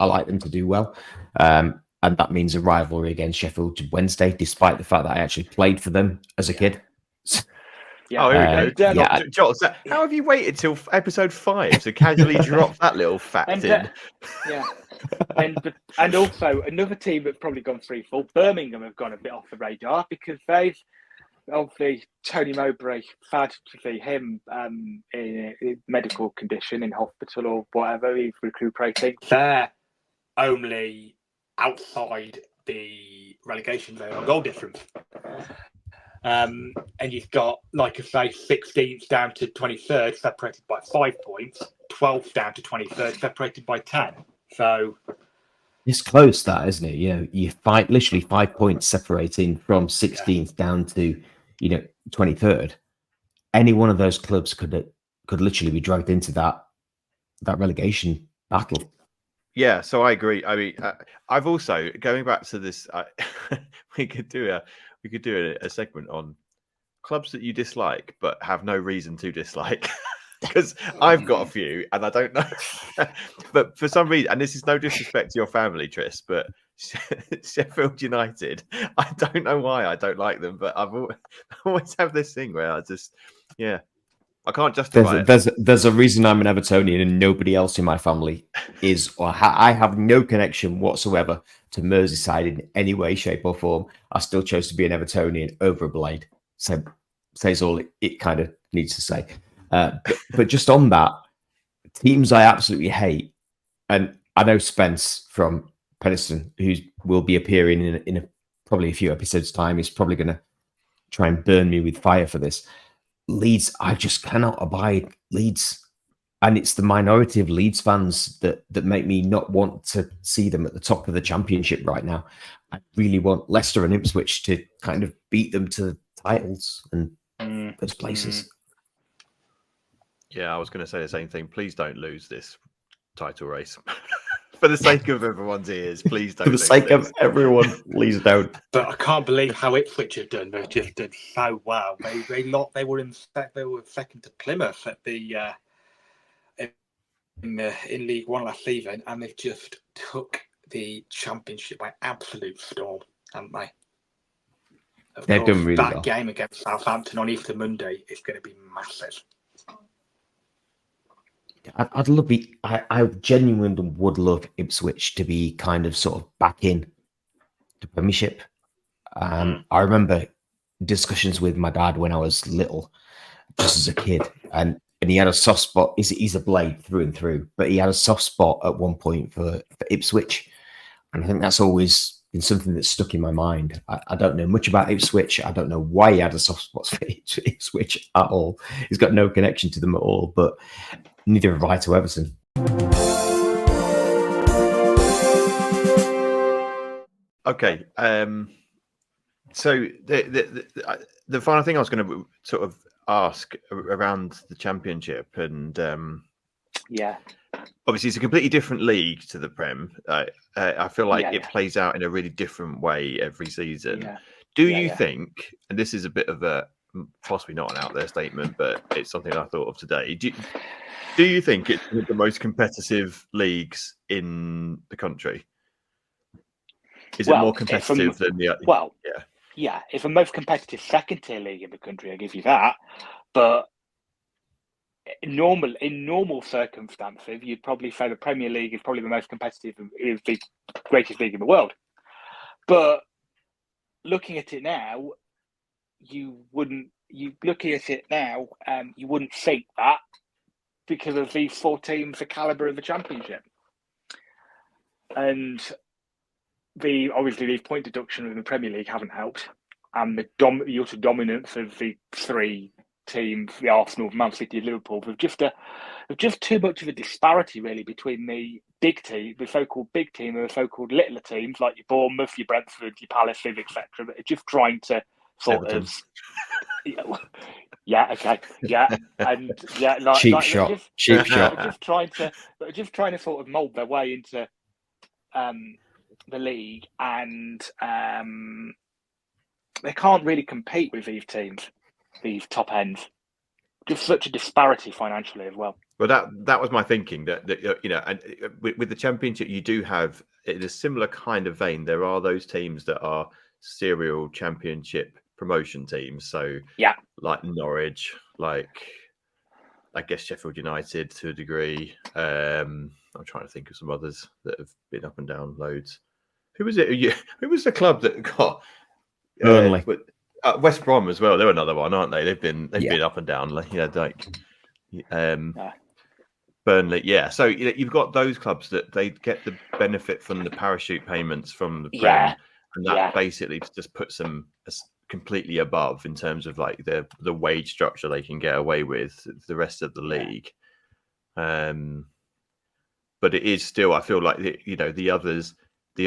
[SPEAKER 2] like them to do well. And that means a rivalry against Sheffield Wednesday, despite the fact that I actually played for them as a kid.
[SPEAKER 1] Yeah. Here we go. Joel, how have you waited till episode 5 to casually drop that little fact in?
[SPEAKER 3] Yeah. And also another team that's probably gone free-fall, Birmingham, have gone a bit off the radar because they've obviously Tony Mowbray, sad to see him in a medical condition in hospital or whatever, he's recuperating. They're only outside the relegation zone on goal difference. And you've got, like I say, 16th down to 23rd, separated by 5 points, 12th down to 23rd, separated by 10. So
[SPEAKER 2] it's close, that, isn't it? You fight literally 5 points separating from 16th down to 23rd. Any one of those clubs could literally be dragged into that relegation battle.
[SPEAKER 1] Yeah, so I agree. I mean, I've also, going back to this, we could do a segment on clubs that you dislike but have no reason to dislike. Because I've got a few and I don't know. But for some reason, and this is no disrespect to your family, Tris, but Sheffield United, I don't know why I don't like them, but I always have this thing where I just, I can't justify it.
[SPEAKER 2] There's a reason I'm an Evertonian and nobody else in my family is, or I have no connection whatsoever to Merseyside in any way, shape or form. I still chose to be an Evertonian over a Blade. So says all it kind of needs to say. But just on that, teams I absolutely hate, and I know Spence from Penistone, who will be appearing in probably a few episodes time, is probably going to try and burn me with fire for this. Leeds, I just cannot abide Leeds. And it's the minority of Leeds fans that make me not want to see them at the top of the Championship right now. I really want Leicester and Ipswich to kind of beat them to titles and those places.
[SPEAKER 1] Yeah, I was going to say the same thing. Please don't lose this title race. For the sake of everyone's ears, please don't.
[SPEAKER 2] For the sake of everyone, please don't.
[SPEAKER 4] But I can't believe how Ipswich have done. They've just done so well. They were second to Plymouth at the in League One last season, and they've just took the Championship by absolute storm, haven't they?
[SPEAKER 2] They've done really well.
[SPEAKER 4] That game against Southampton on Easter Monday is going to be massive.
[SPEAKER 2] I'd love it. I genuinely would love Ipswich to be kind of sort of back in the Premiership. I remember discussions with my dad when I was little, just as a kid, and he had a soft spot. He's a Blade through and through, but he had a soft spot at one point for Ipswich, and I think that's always been something that's stuck in my mind. I don't know much about Ipswich. I don't know why he had a soft spot for Ipswich at all. He's got no connection to them at all, but neither have I to Everton.
[SPEAKER 1] Okay. So the final thing I was going to sort of ask around the Championship, and obviously it's a completely different league to the Prem. I feel like it plays out in a really different way every season. Do you think, and this is a bit of a possibly not an out there statement, but it's something I thought of today. Do you think it's one of the most competitive leagues in the country? Is it more competitive than the other?
[SPEAKER 3] Well, yeah, it's the most competitive second-tier league in the country, I give you that. But in normal circumstances, you'd probably say the Premier League is probably the most competitive, is the greatest league in the world. But looking at it now, you wouldn't think that, because of these four teams, the calibre of the Championship. And obviously these point deductions in the Premier League haven't helped. And the utter dominance of the three teams, the Arsenal, Man City, Liverpool, with just too much of a disparity really between the big team, the so-called big team, and the so-called littler teams like your Bournemouth, your Brentford, your Palaces, etc. That are just trying to sort of
[SPEAKER 2] cheap shot.
[SPEAKER 3] Just trying to sort of mould their way into the league, and they can't really compete with these teams, these top ends. Just such a disparity financially as well.
[SPEAKER 1] Well, that was my thinking. That and with the Championship, you do have, in a similar kind of vein, there are those teams that are serial Championship promotion teams. So like Norwich, like I guess Sheffield United to a degree. I'm trying to think of some others that have been up and down loads. Who was it? Who was the club that got
[SPEAKER 2] Burnley?
[SPEAKER 1] West Brom as well. They're another one, aren't they? They've been up and down. Burnley. Yeah. So you've got those clubs that they get the benefit from the parachute payments from the Prem, and that basically just puts them completely above in terms of like the wage structure they can get away with the rest of the league. But it is still, I feel like the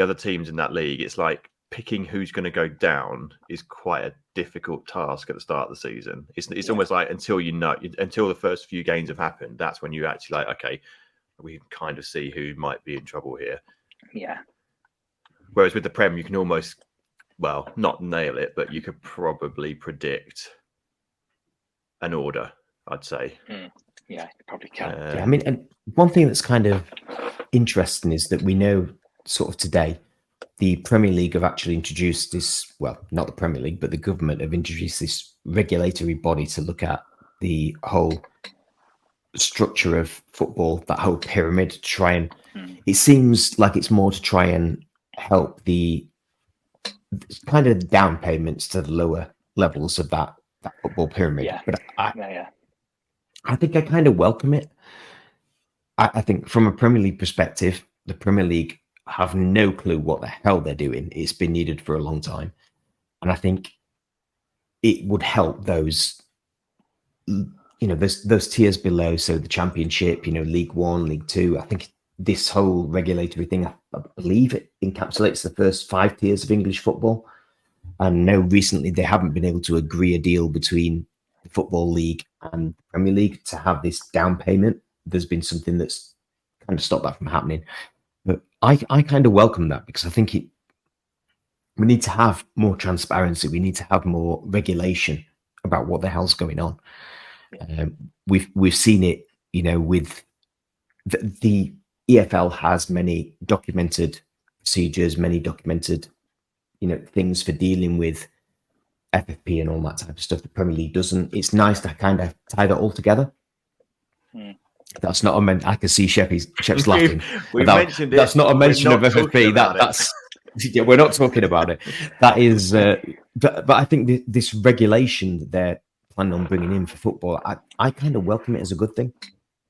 [SPEAKER 1] other teams in that league, it's like picking who's going to go down is quite a difficult task at the start of the season. It's almost like until the first few games have happened, that's when you actually like, okay, we can kind of see who might be in trouble here.
[SPEAKER 3] Yeah.
[SPEAKER 1] Whereas with the Prem, you can almost, well, not nail it, but you could probably predict an order, I'd say.
[SPEAKER 3] Yeah, you probably can.
[SPEAKER 2] I mean, and one thing that's kind of interesting is that we know sort of today, the Premier League have actually introduced this, well, not the Premier League, but the government have introduced this regulatory body to look at the whole structure of football, that whole pyramid, to try and, it seems like it's more to try and help the kind of down payments to the lower levels of that football pyramid.
[SPEAKER 3] Yeah.
[SPEAKER 2] But I think I kind of welcome it. I think from a Premier League perspective, the Premier League have no clue what the hell they're doing. It's been needed for a long time. And I think it would help those, those tiers below. So the Championship, League One, League Two. I think this whole regulatory thing, I believe it encapsulates the first 5 tiers of English football. And now recently they haven't been able to agree a deal between the Football League and the Premier League to have this down payment. There's been something that's kind of stopped that from happening. But I kind of welcome that, because I think we need to have more transparency. We need to have more regulation about what the hell's going on. We've seen it, with the EFL has many documented procedures, many documented, things for dealing with FFP and all that type of stuff. The Premier League doesn't. It's nice to kind of tie that all together. That's not a I can see Shepp's laughing.
[SPEAKER 1] We've mentioned it.
[SPEAKER 2] That's not a mention of FFP. That's we're not talking about it. That is, but I think this regulation that they're planning on bringing in for football, I kind of welcome it as a good thing.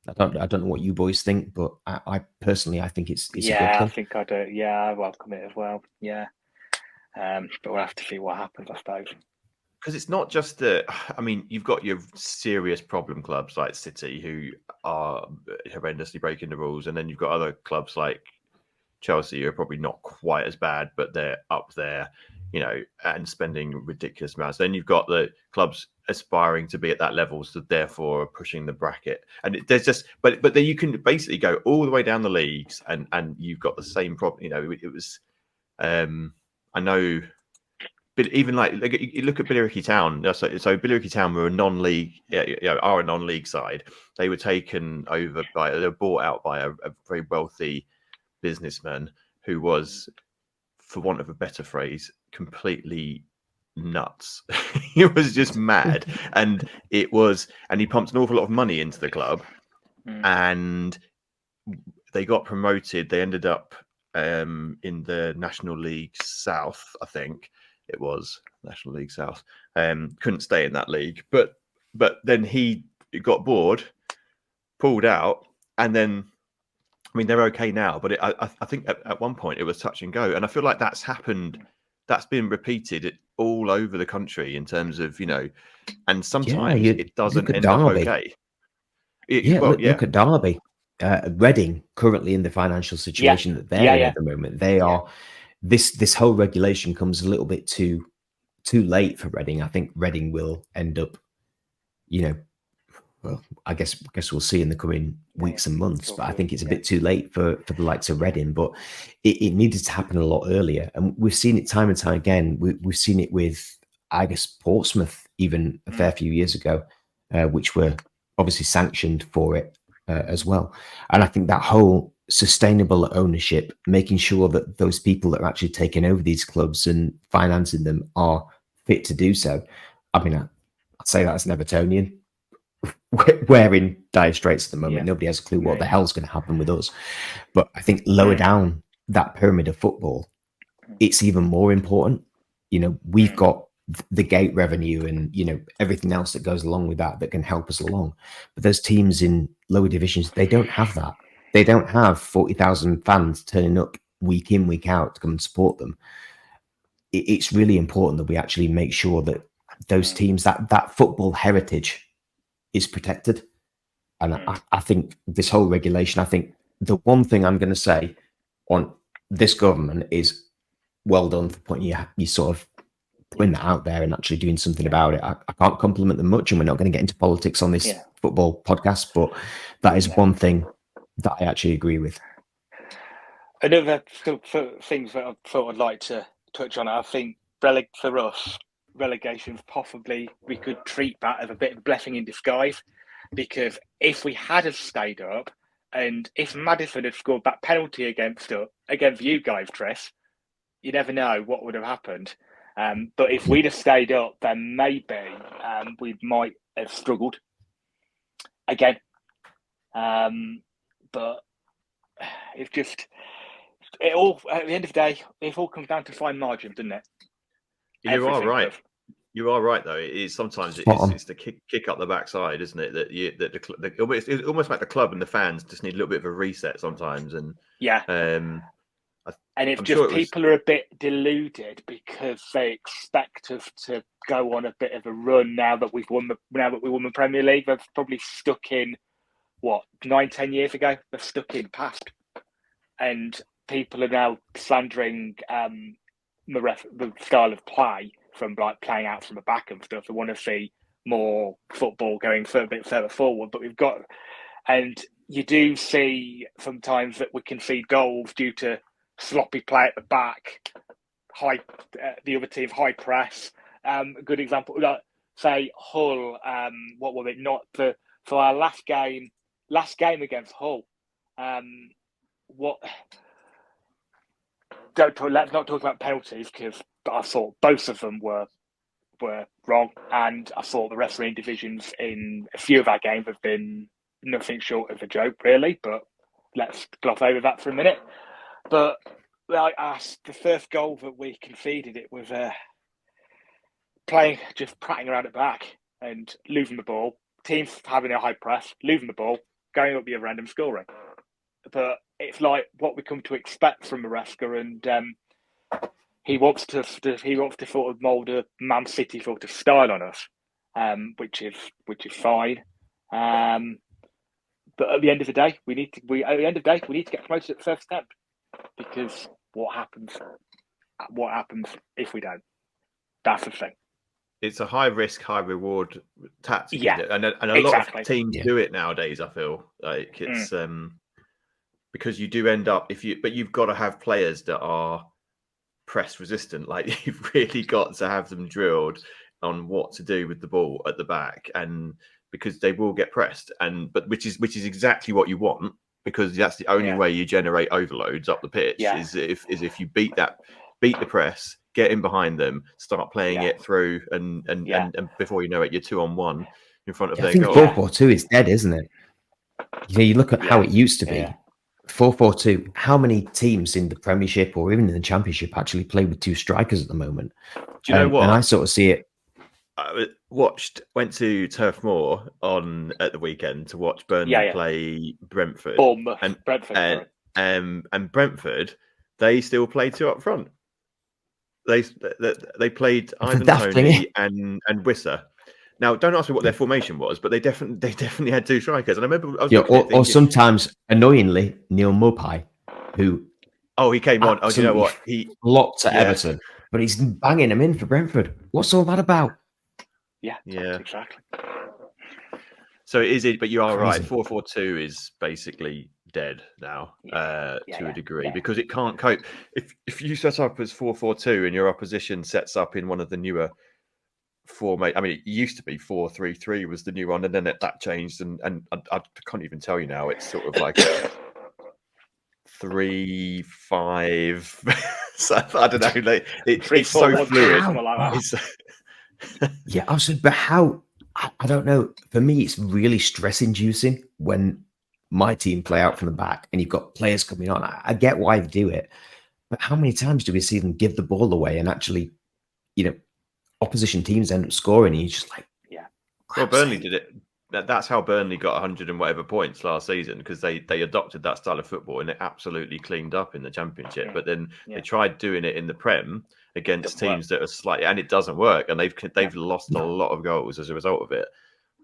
[SPEAKER 2] I don't know what you boys think, but I personally, I think it's a good thing.
[SPEAKER 3] I think I do. Yeah, I welcome it as well. Yeah. But we'll have to see what happens, I suppose.
[SPEAKER 1] Because it's not just you've got your serious problem clubs like City who are horrendously breaking the rules, and then you've got other clubs like Chelsea who are probably not quite as bad, but they're up there, and spending ridiculous amounts. Then you've got the clubs aspiring to be at that level, so therefore are pushing the bracket. And there's just, but then you can basically go all the way down the leagues, and you've got the same problem. It was, I know. But even like you look at Billericay Town, so Billericay Town were a non-league, are a non-league side. They were taken over they were bought out by a very wealthy businessman who was, for want of a better phrase, completely nuts. He was just mad, and he pumped an awful lot of money into the club, and they got promoted. They ended up in the National League South, I think. It was National League South. Couldn't stay in that league, but then he got bored, pulled out, and then they're okay now. But I think at one point it was touch and go, and I feel like that's happened. That's been repeated all over the country in terms of and sometimes it doesn't end up okay.
[SPEAKER 2] Look at Derby, Reading, currently in the financial situation that they're in at the moment. They are. This whole regulation comes a little bit too late for Reading. I think Reading will end up, well, I guess we'll see in the coming weeks and months. But I think it's a bit too late for the likes of Reading. But it needed to happen a lot earlier, and we've seen it time and time again. We've seen it with, I guess, Portsmouth even a fair few years ago, which were obviously sanctioned for it as well. And I think that whole sustainable ownership, making sure that those people that are actually taking over these clubs and financing them are fit to do so. I'd say that as an Evertonian. We're in dire straits at the moment. Nobody has a clue what the hell's going to happen with us. But I think lower down that pyramid of football, it's even more important. We've got the gate revenue and everything else that goes along with that can help us along. But those teams in lower divisions, they don't have that. They don't have 40,000 fans turning up week in, week out to come and support them. It's really important that we actually make sure that those teams, that football heritage is protected. And I think this whole regulation, I think the one thing I'm going to say on this government is well done for putting you sort of putting that out there and actually doing something about it. I can't compliment them much, and we're not going to get into politics on this football podcast, but that is one thing that I actually agree with.
[SPEAKER 3] Another things that I thought I'd like to touch on, I think for us, relegation, possibly we could treat that as a bit of a blessing in disguise, because if we had stayed up, and if Maddison had scored that penalty against you guys, Tris, you never know what would have happened. But if we'd have stayed up, then maybe we might have struggled again. But it's just, at the end of the day, it all comes down to fine margin, doesn't it?
[SPEAKER 1] You are right. You are right, though. It is sometimes it's the kick up the backside, isn't it? It's almost like the club and the fans just need a little bit of a reset sometimes. And
[SPEAKER 3] And if
[SPEAKER 1] I'm
[SPEAKER 3] just
[SPEAKER 1] sure
[SPEAKER 3] people are a bit deluded because they expect us to go on a bit of a run now that we won the Premier League, they've probably stuck in 9-10 years ago. They're stuck in past, and people are now slandering the style of play from like playing out from the back and stuff. They want to see more football going a bit further forward, but and you do see sometimes that we concede goals due to sloppy play at the back, the other team high press. A good example, say Hull. What was it? Not for our last game against Hull. Let's not talk about penalties, because I thought both of them were wrong, and I thought the refereeing divisions in a few of our games have been nothing short of a joke, really. But let's gloss over that for a minute. But the first goal that we conceded, it was just prattling around at back and losing the ball. Teams having a high press, losing the ball, going up the other end and scoring. But it's like what we come to expect from Maresca, and he wants to sort of mould a Man City sort of style on us, which is fine. But at the end of the day, we need to get promoted at the first step, because what happens if we don't? That's the thing.
[SPEAKER 1] It's a high risk, high reward tactic,
[SPEAKER 3] yeah,
[SPEAKER 1] isn't it? And a lot of teams do it nowadays. I feel like it's because you do end up but you've got to have players that are press resistant. Like, you've really got to have them drilled on what to do with the ball at the back, and because they will get pressed, but which is exactly what you want, because that's the only way you generate overloads up the pitch is if you beat the press, get in behind them, start playing it through, and before you know it, you're 2-on-1 in front of their goal.
[SPEAKER 2] I think 4-4-2 is dead, isn't it? You look at how it used to be. 4-4-2. How many teams in the Premiership or even in the Championship actually play with two strikers at the moment?
[SPEAKER 1] Do you know what?
[SPEAKER 2] And I sort of see it.
[SPEAKER 1] I went to Turf Moor at the weekend to watch Burnley play Brentford.
[SPEAKER 3] Brentford.
[SPEAKER 1] And Brentford, they still play two up front. They played Ivan Toney and Wissa. Now, don't ask me what their formation was, but they definitely had two strikers. And I remember I was
[SPEAKER 2] or sometimes annoyingly Neil Maupay, who
[SPEAKER 1] he came on. Oh, do you know what? He
[SPEAKER 2] blocked at Everton, but he's banging them in for Brentford. What's all that about?
[SPEAKER 3] Yeah, exactly.
[SPEAKER 1] So it is, but you are right. 4-4-2 is basically dead now to a degree, because it can't cope. If you set up as 4-4-2 and your opposition sets up in one of the newer formation, I mean, it used to be 4-3-3 was the new one, and then that changed, and I can't even tell you now. It's sort of like 3-5. So I don't know. Like, it's so fluid.
[SPEAKER 2] But how? I don't know. For me, it's really stress-inducing when my team play out from the back and you've got players coming on. I get why they do it, but how many times do we see them give the ball away and actually, opposition teams end up scoring, and you're just like,
[SPEAKER 1] well, Burnley did it. That's how Burnley got 100 and whatever points last season, because they adopted that style of football and it absolutely cleaned up in the Championship. But then they tried doing it in the Prem against teams that are slightly, and it doesn't work, and they've lost a lot of goals as a result of it.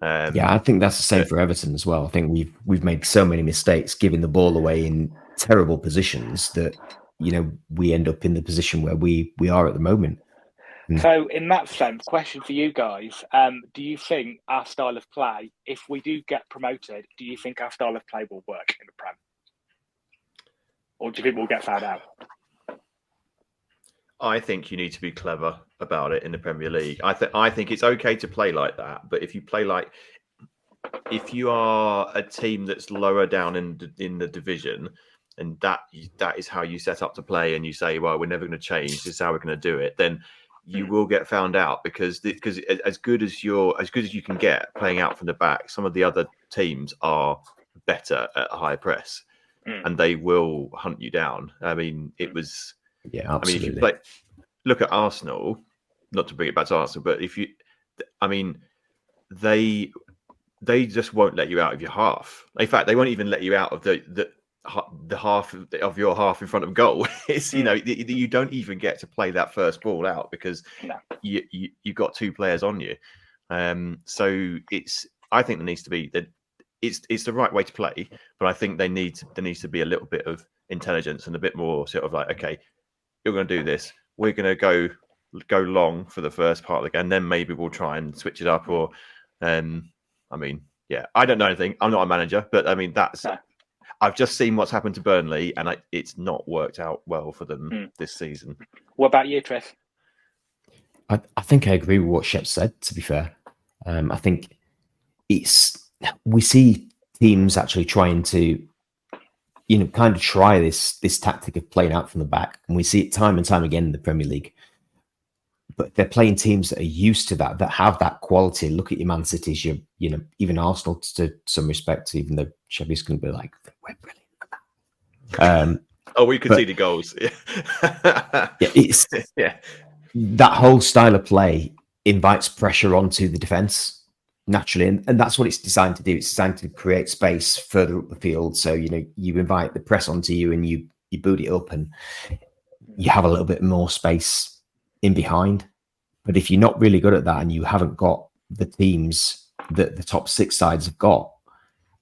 [SPEAKER 2] I think that's the same for Everton as well. I think we've made so many mistakes giving the ball away in terrible positions that we end up in the position where we are at the moment.
[SPEAKER 3] So in that sense, question for you guys, do you think our style of play, if we do get promoted, do you think our style of play will work in the Prem? Or do you think we'll get found out?
[SPEAKER 1] I think you need to be clever about it in the Premier League. I think it's okay to play like that, but if you are a team that's lower down in the division, and that is how you set up to play, and you say, well, we're never going to change, this is how we're going to do it, then you will get found out, because as good as you can get playing out from the back, some of the other teams are better at high press, and they will hunt you down. I mean, it was
[SPEAKER 2] absolutely.
[SPEAKER 1] I mean, if you look at Arsenal, not to bring it back to Arsenal, but they just won't let you out of your half. In fact, they won't even let you out of the half of your half in front of goal. It's you don't even get to play that first ball out because you've got 2 players on you. So I think there needs to be that. It's the right way to play, but I think there needs to be a little bit of intelligence and a bit more sort of like, okay, you're going to do this. We're going to go long for the first part of the game, and then maybe we'll try and switch it up. Or, I don't know anything. I'm not a manager, but I mean I've just seen what's happened to Burnley, and it's not worked out well for them this season.
[SPEAKER 3] What about you, Tris?
[SPEAKER 2] I think I agree with what Shepp said. To be fair, I think we see teams actually trying to, kind of try this tactic of playing out from the back, and we see it time and time again in the Premier League. But they're playing teams that are used to that have that quality. Look at your Man Cities, even Arsenal to some respect, even though Chevy's going to be like, we're brilliant.
[SPEAKER 1] We conceded goals.
[SPEAKER 2] That whole style of play invites pressure onto the defense naturally, and that's what it's designed to do. It's designed to create space further up the field, so you invite the press onto you and you boot it up, and you have a little bit more space in behind. But if you're not really good at that and you haven't got the teams that the top 6 sides have got,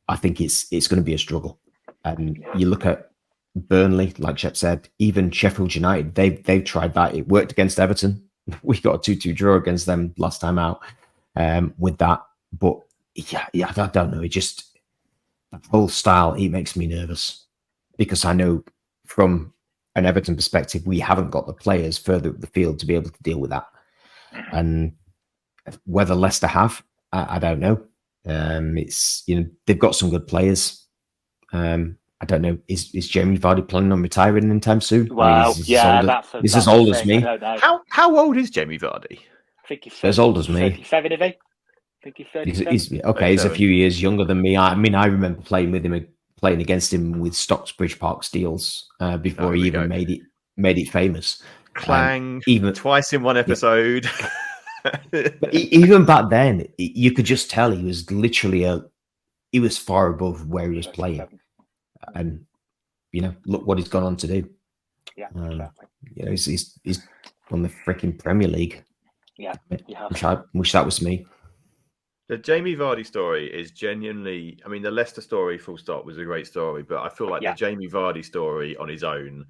[SPEAKER 2] I think it's going to be a struggle. And you look at Burnley, like Shepp said, even Sheffield United, they've tried that. It worked against Everton. We got a 2-2 draw against them last time out with that. But I don't know. It just, that whole style, it makes me nervous because I know from an Everton perspective, we haven't got the players further up the field to be able to deal with that. And whether Leicester have, I don't know. It's they've got some good players. I don't know. Is Jamie Vardy planning on retiring anytime soon?
[SPEAKER 3] Well,
[SPEAKER 2] he's as old as me.
[SPEAKER 1] How old is Jamie Vardy?
[SPEAKER 3] I think he's
[SPEAKER 2] as old as me.
[SPEAKER 3] 37, is he? I think he's 37.
[SPEAKER 2] He's a few years younger than me. I mean, I remember playing against him with Stocksbridge Park Steels before he even made it famous.
[SPEAKER 1] Clang, even twice in one episode.
[SPEAKER 2] But even back then, you could just tell he was literally he was far above where he was playing. And look what he's gone on to do.
[SPEAKER 3] Yeah, exactly.
[SPEAKER 2] He's won the freaking Premier League.
[SPEAKER 3] Yeah,
[SPEAKER 2] wish that was me.
[SPEAKER 1] The Jamie Vardy story is genuinely, I mean, the Leicester story, full stop, was a great story, but I feel like the Jamie Vardy story on his own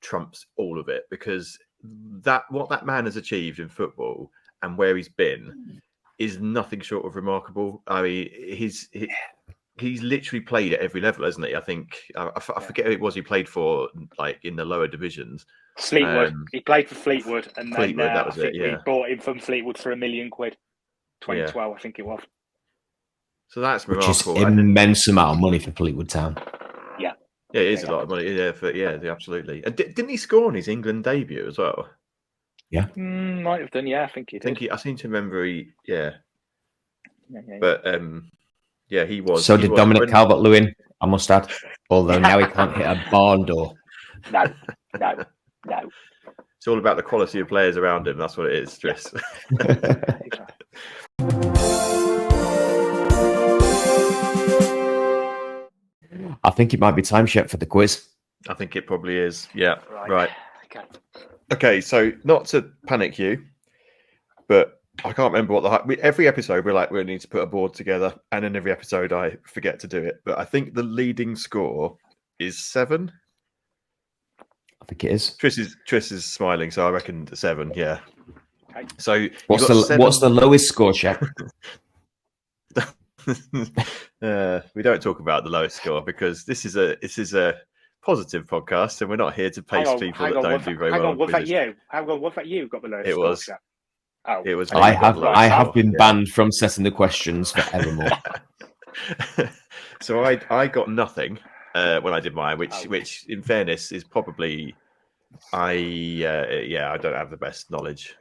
[SPEAKER 1] trumps all of it, because what that man has achieved in football and where he's been is nothing short of remarkable. I mean, he's literally played at every level, hasn't he? I think I forget who it was he played for, like in the lower divisions.
[SPEAKER 3] Fleetwood. He played for Fleetwood, and then
[SPEAKER 1] that was
[SPEAKER 3] we bought him from Fleetwood for £1 million. 2012, I think it was.
[SPEAKER 1] So that's
[SPEAKER 2] which
[SPEAKER 1] remarkable.
[SPEAKER 2] Is immense amount of money for Fleetwood Town.
[SPEAKER 1] Yeah, it is a lot of money. Yeah, absolutely. And didn't he score on his England debut as well?
[SPEAKER 2] Yeah,
[SPEAKER 3] might have done. Yeah, I think he did.
[SPEAKER 1] I seem to remember But he was.
[SPEAKER 2] So did Dominic Calvert-Lewin, I must add. Although now he can't hit a barn door.
[SPEAKER 3] No.
[SPEAKER 1] It's all about the quality of players around him. That's what it is, Tris.
[SPEAKER 2] I think it might be time, Shepp, for the quiz.
[SPEAKER 1] I think it probably is. Yeah. Right.
[SPEAKER 3] Okay.
[SPEAKER 1] So not to panic you, but I can't remember what every episode we're like, we need to put a board together, and in every episode I forget to do it. But I think the leading score is 7.
[SPEAKER 2] I think it is.
[SPEAKER 1] Tris is smiling, so I reckon 7. Yeah.
[SPEAKER 3] Okay.
[SPEAKER 1] So
[SPEAKER 2] what's the lowest score, Shepp?
[SPEAKER 1] We don't talk about the lowest score because this is a positive podcast, and we're not here to pace people that don't do very well.
[SPEAKER 3] Hang on, was that you? Was that you got the lowest score?
[SPEAKER 1] Was.
[SPEAKER 3] Oh,
[SPEAKER 1] it was.
[SPEAKER 2] I have been banned from setting the questions forevermore.
[SPEAKER 1] So I got nothing when I did mine, which in fairness is probably I don't have the best knowledge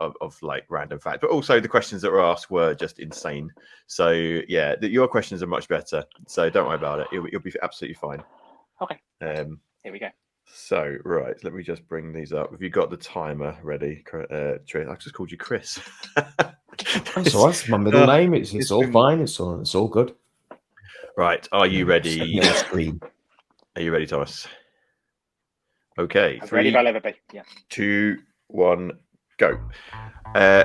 [SPEAKER 1] of like random facts, but also the questions that were asked were just insane. So your questions are much better. So don't worry about it. You'll be absolutely fine.
[SPEAKER 3] Okay. Here we go.
[SPEAKER 1] So right, let me just bring these up. Have you got the timer ready, Tris? I just called you Chris.
[SPEAKER 2] That's all right. It's my middle name. It's all fine. It's all good.
[SPEAKER 1] Right. Are you ready?
[SPEAKER 2] Screen.
[SPEAKER 1] Are you ready, Thomas? Okay.
[SPEAKER 3] I'm ready if I'll ever be. Yeah.
[SPEAKER 1] 2, 1, go.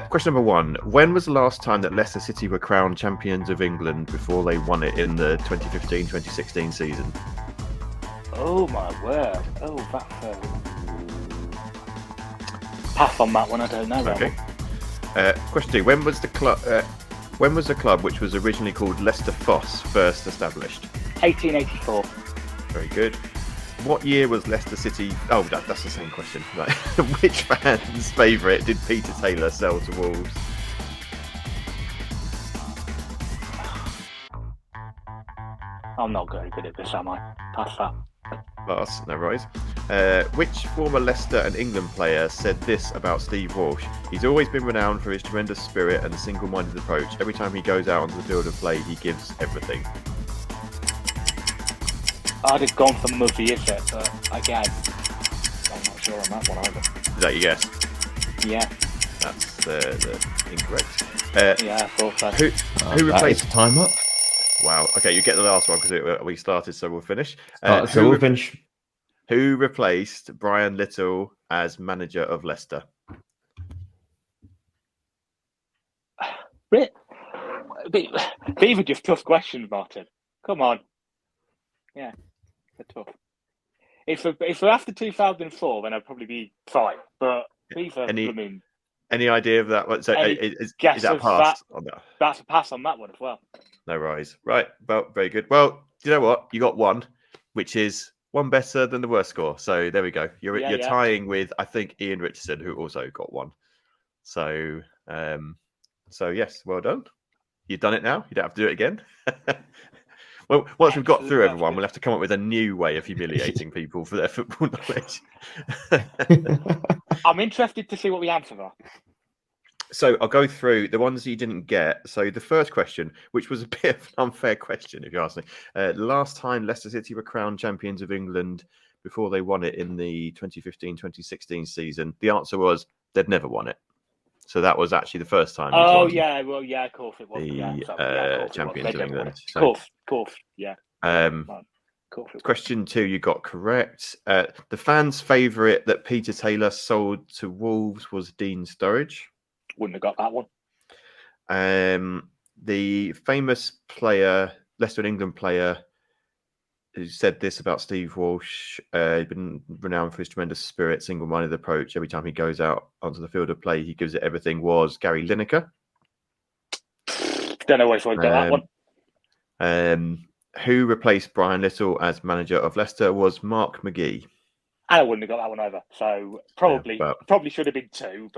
[SPEAKER 1] Question number 1. When was the last time that Leicester City were crowned champions of England before they won it in the 2015-2016 season?
[SPEAKER 3] Oh my word! Oh, that's pass on that one. I don't know.
[SPEAKER 1] Okay. Question 2. When was the club which was originally called Leicester Fosse first established?
[SPEAKER 3] 1884.
[SPEAKER 1] Very good. What year was Leicester City? Oh, that's the same question. Right. Which fan's favourite did Peter Taylor sell to Wolves?
[SPEAKER 3] I'm not very good at this, am I? Pass that.
[SPEAKER 1] Pass, no worries. Which former Leicester and England player said this about Steve Walsh? He's always been renowned for his tremendous spirit and single-minded approach. Every time he goes out onto the field of play, he gives everything.
[SPEAKER 3] I'd have gone for Muzzy, is it? But again, I'm not sure on that one either.
[SPEAKER 1] Is that your guess?
[SPEAKER 3] Yeah.
[SPEAKER 1] That's incorrect.
[SPEAKER 3] Yeah, I thought so.
[SPEAKER 1] Who replaced?
[SPEAKER 2] Time up.
[SPEAKER 1] Wow. Okay, you get the last one because we started, so we'll finish.
[SPEAKER 2] So we'll finish.
[SPEAKER 1] Who replaced Brian Little as manager of Leicester?
[SPEAKER 3] These are just tough questions, Martin. Come on. Yeah, they're tough. If we're after 2004, then I'd probably be fine. But these are,
[SPEAKER 1] any idea of that? So is that a pass on that?
[SPEAKER 3] That's a pass on that one as well.
[SPEAKER 1] No rise. Right. Well, very good. Well, you know what? You got one, which is one better than the worst score. So there we go. You're tying with, I think, Ian Richardson, who also got one. So yes, well done. You've done it now. You don't have to do it again. Well, once we've got through everyone, we'll have to come up with a new way of humiliating people for their football knowledge.
[SPEAKER 3] I'm interested to see what the answers are.
[SPEAKER 1] So I'll go through the ones you didn't get. So the first question, which was a bit of an unfair question, if you ask me. The last time Leicester City were crowned champions of England before they won it in the 2015-2016 season, the answer was they'd never won it. So that was actually the first time.
[SPEAKER 3] Oh, yeah. Well, yeah, of course it was.
[SPEAKER 1] The champions of England.
[SPEAKER 3] So, of course, yeah.
[SPEAKER 1] Question 2, you got correct. The fans' favourite that Peter Taylor sold to Wolves was Dean Sturridge.
[SPEAKER 3] Wouldn't have got that one.
[SPEAKER 1] The famous player, Leicester and England player, who said this about Steve Walsh, he's been renowned for his tremendous spirit, single-minded approach. Every time he goes out onto the field of play, he gives it everything, was Gary Lineker.
[SPEAKER 3] Don't know why I got that one.
[SPEAKER 1] Who replaced Brian Little as manager of Leicester was Mark McGee.
[SPEAKER 3] I wouldn't have got that one either. So probably should have been 2,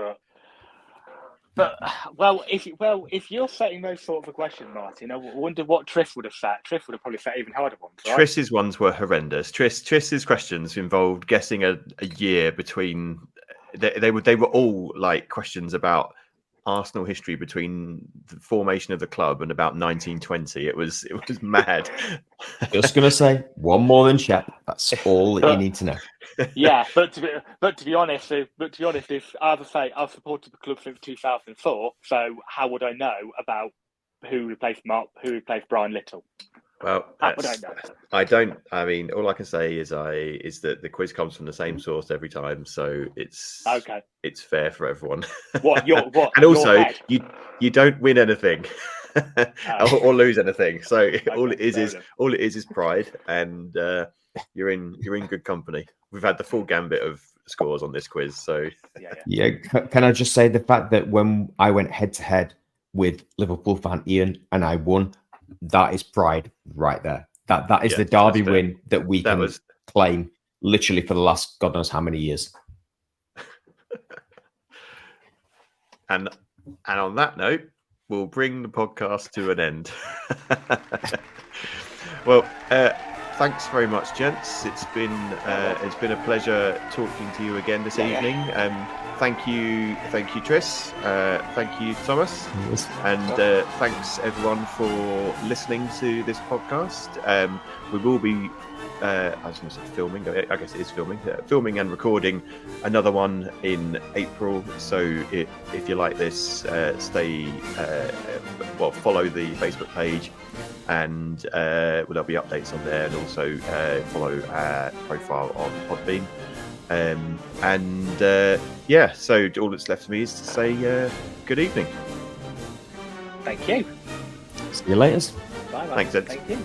[SPEAKER 3] But if you're setting those sort of questions, Martin, I wonder what Tris would have set. Tris would have probably set even harder ones. Right?
[SPEAKER 1] Tris's ones were horrendous. Tris's questions involved guessing a year between. They were all like questions about Arsenal history between the formation of the club and about 1920. It was mad.
[SPEAKER 2] Just gonna say one more than Shepp. That's all that you need to know.
[SPEAKER 3] Yeah, but to be honest, if I've supported the club since 2004, so how would I know about who replaced Brian Little?
[SPEAKER 1] Well,
[SPEAKER 3] would I know?
[SPEAKER 1] I don't. I mean, all I can say is that the quiz comes from the same source every time, so it's okay. It's fair for everyone. And also, you don't win anything or lose anything. So okay, all it is pride, and you're in good company. We've had the full gambit of scores on this quiz, so
[SPEAKER 2] yeah. Can I just say the fact that when I went head to head with Liverpool fan Ian and I won, that is pride right there. That is the derby win that we can claim literally for the last God knows how many years.
[SPEAKER 1] And on that note, we'll bring the podcast to an end. Well, thanks very much, gents. It's been a pleasure talking to you again this evening. Thank you, Tris. Thank you, Thomas. And thanks everyone for listening to this podcast. We will be, I was going to say filming. I guess it is filming. Filming and recording another one in April. So if you like this, follow the Facebook page. and there'll be updates on there, and also follow our profile on Podbean. So all that's left for me is to say good evening.
[SPEAKER 3] Thank you.
[SPEAKER 2] See you later.
[SPEAKER 3] Bye.
[SPEAKER 1] Thanks, Ed.
[SPEAKER 3] Thank you.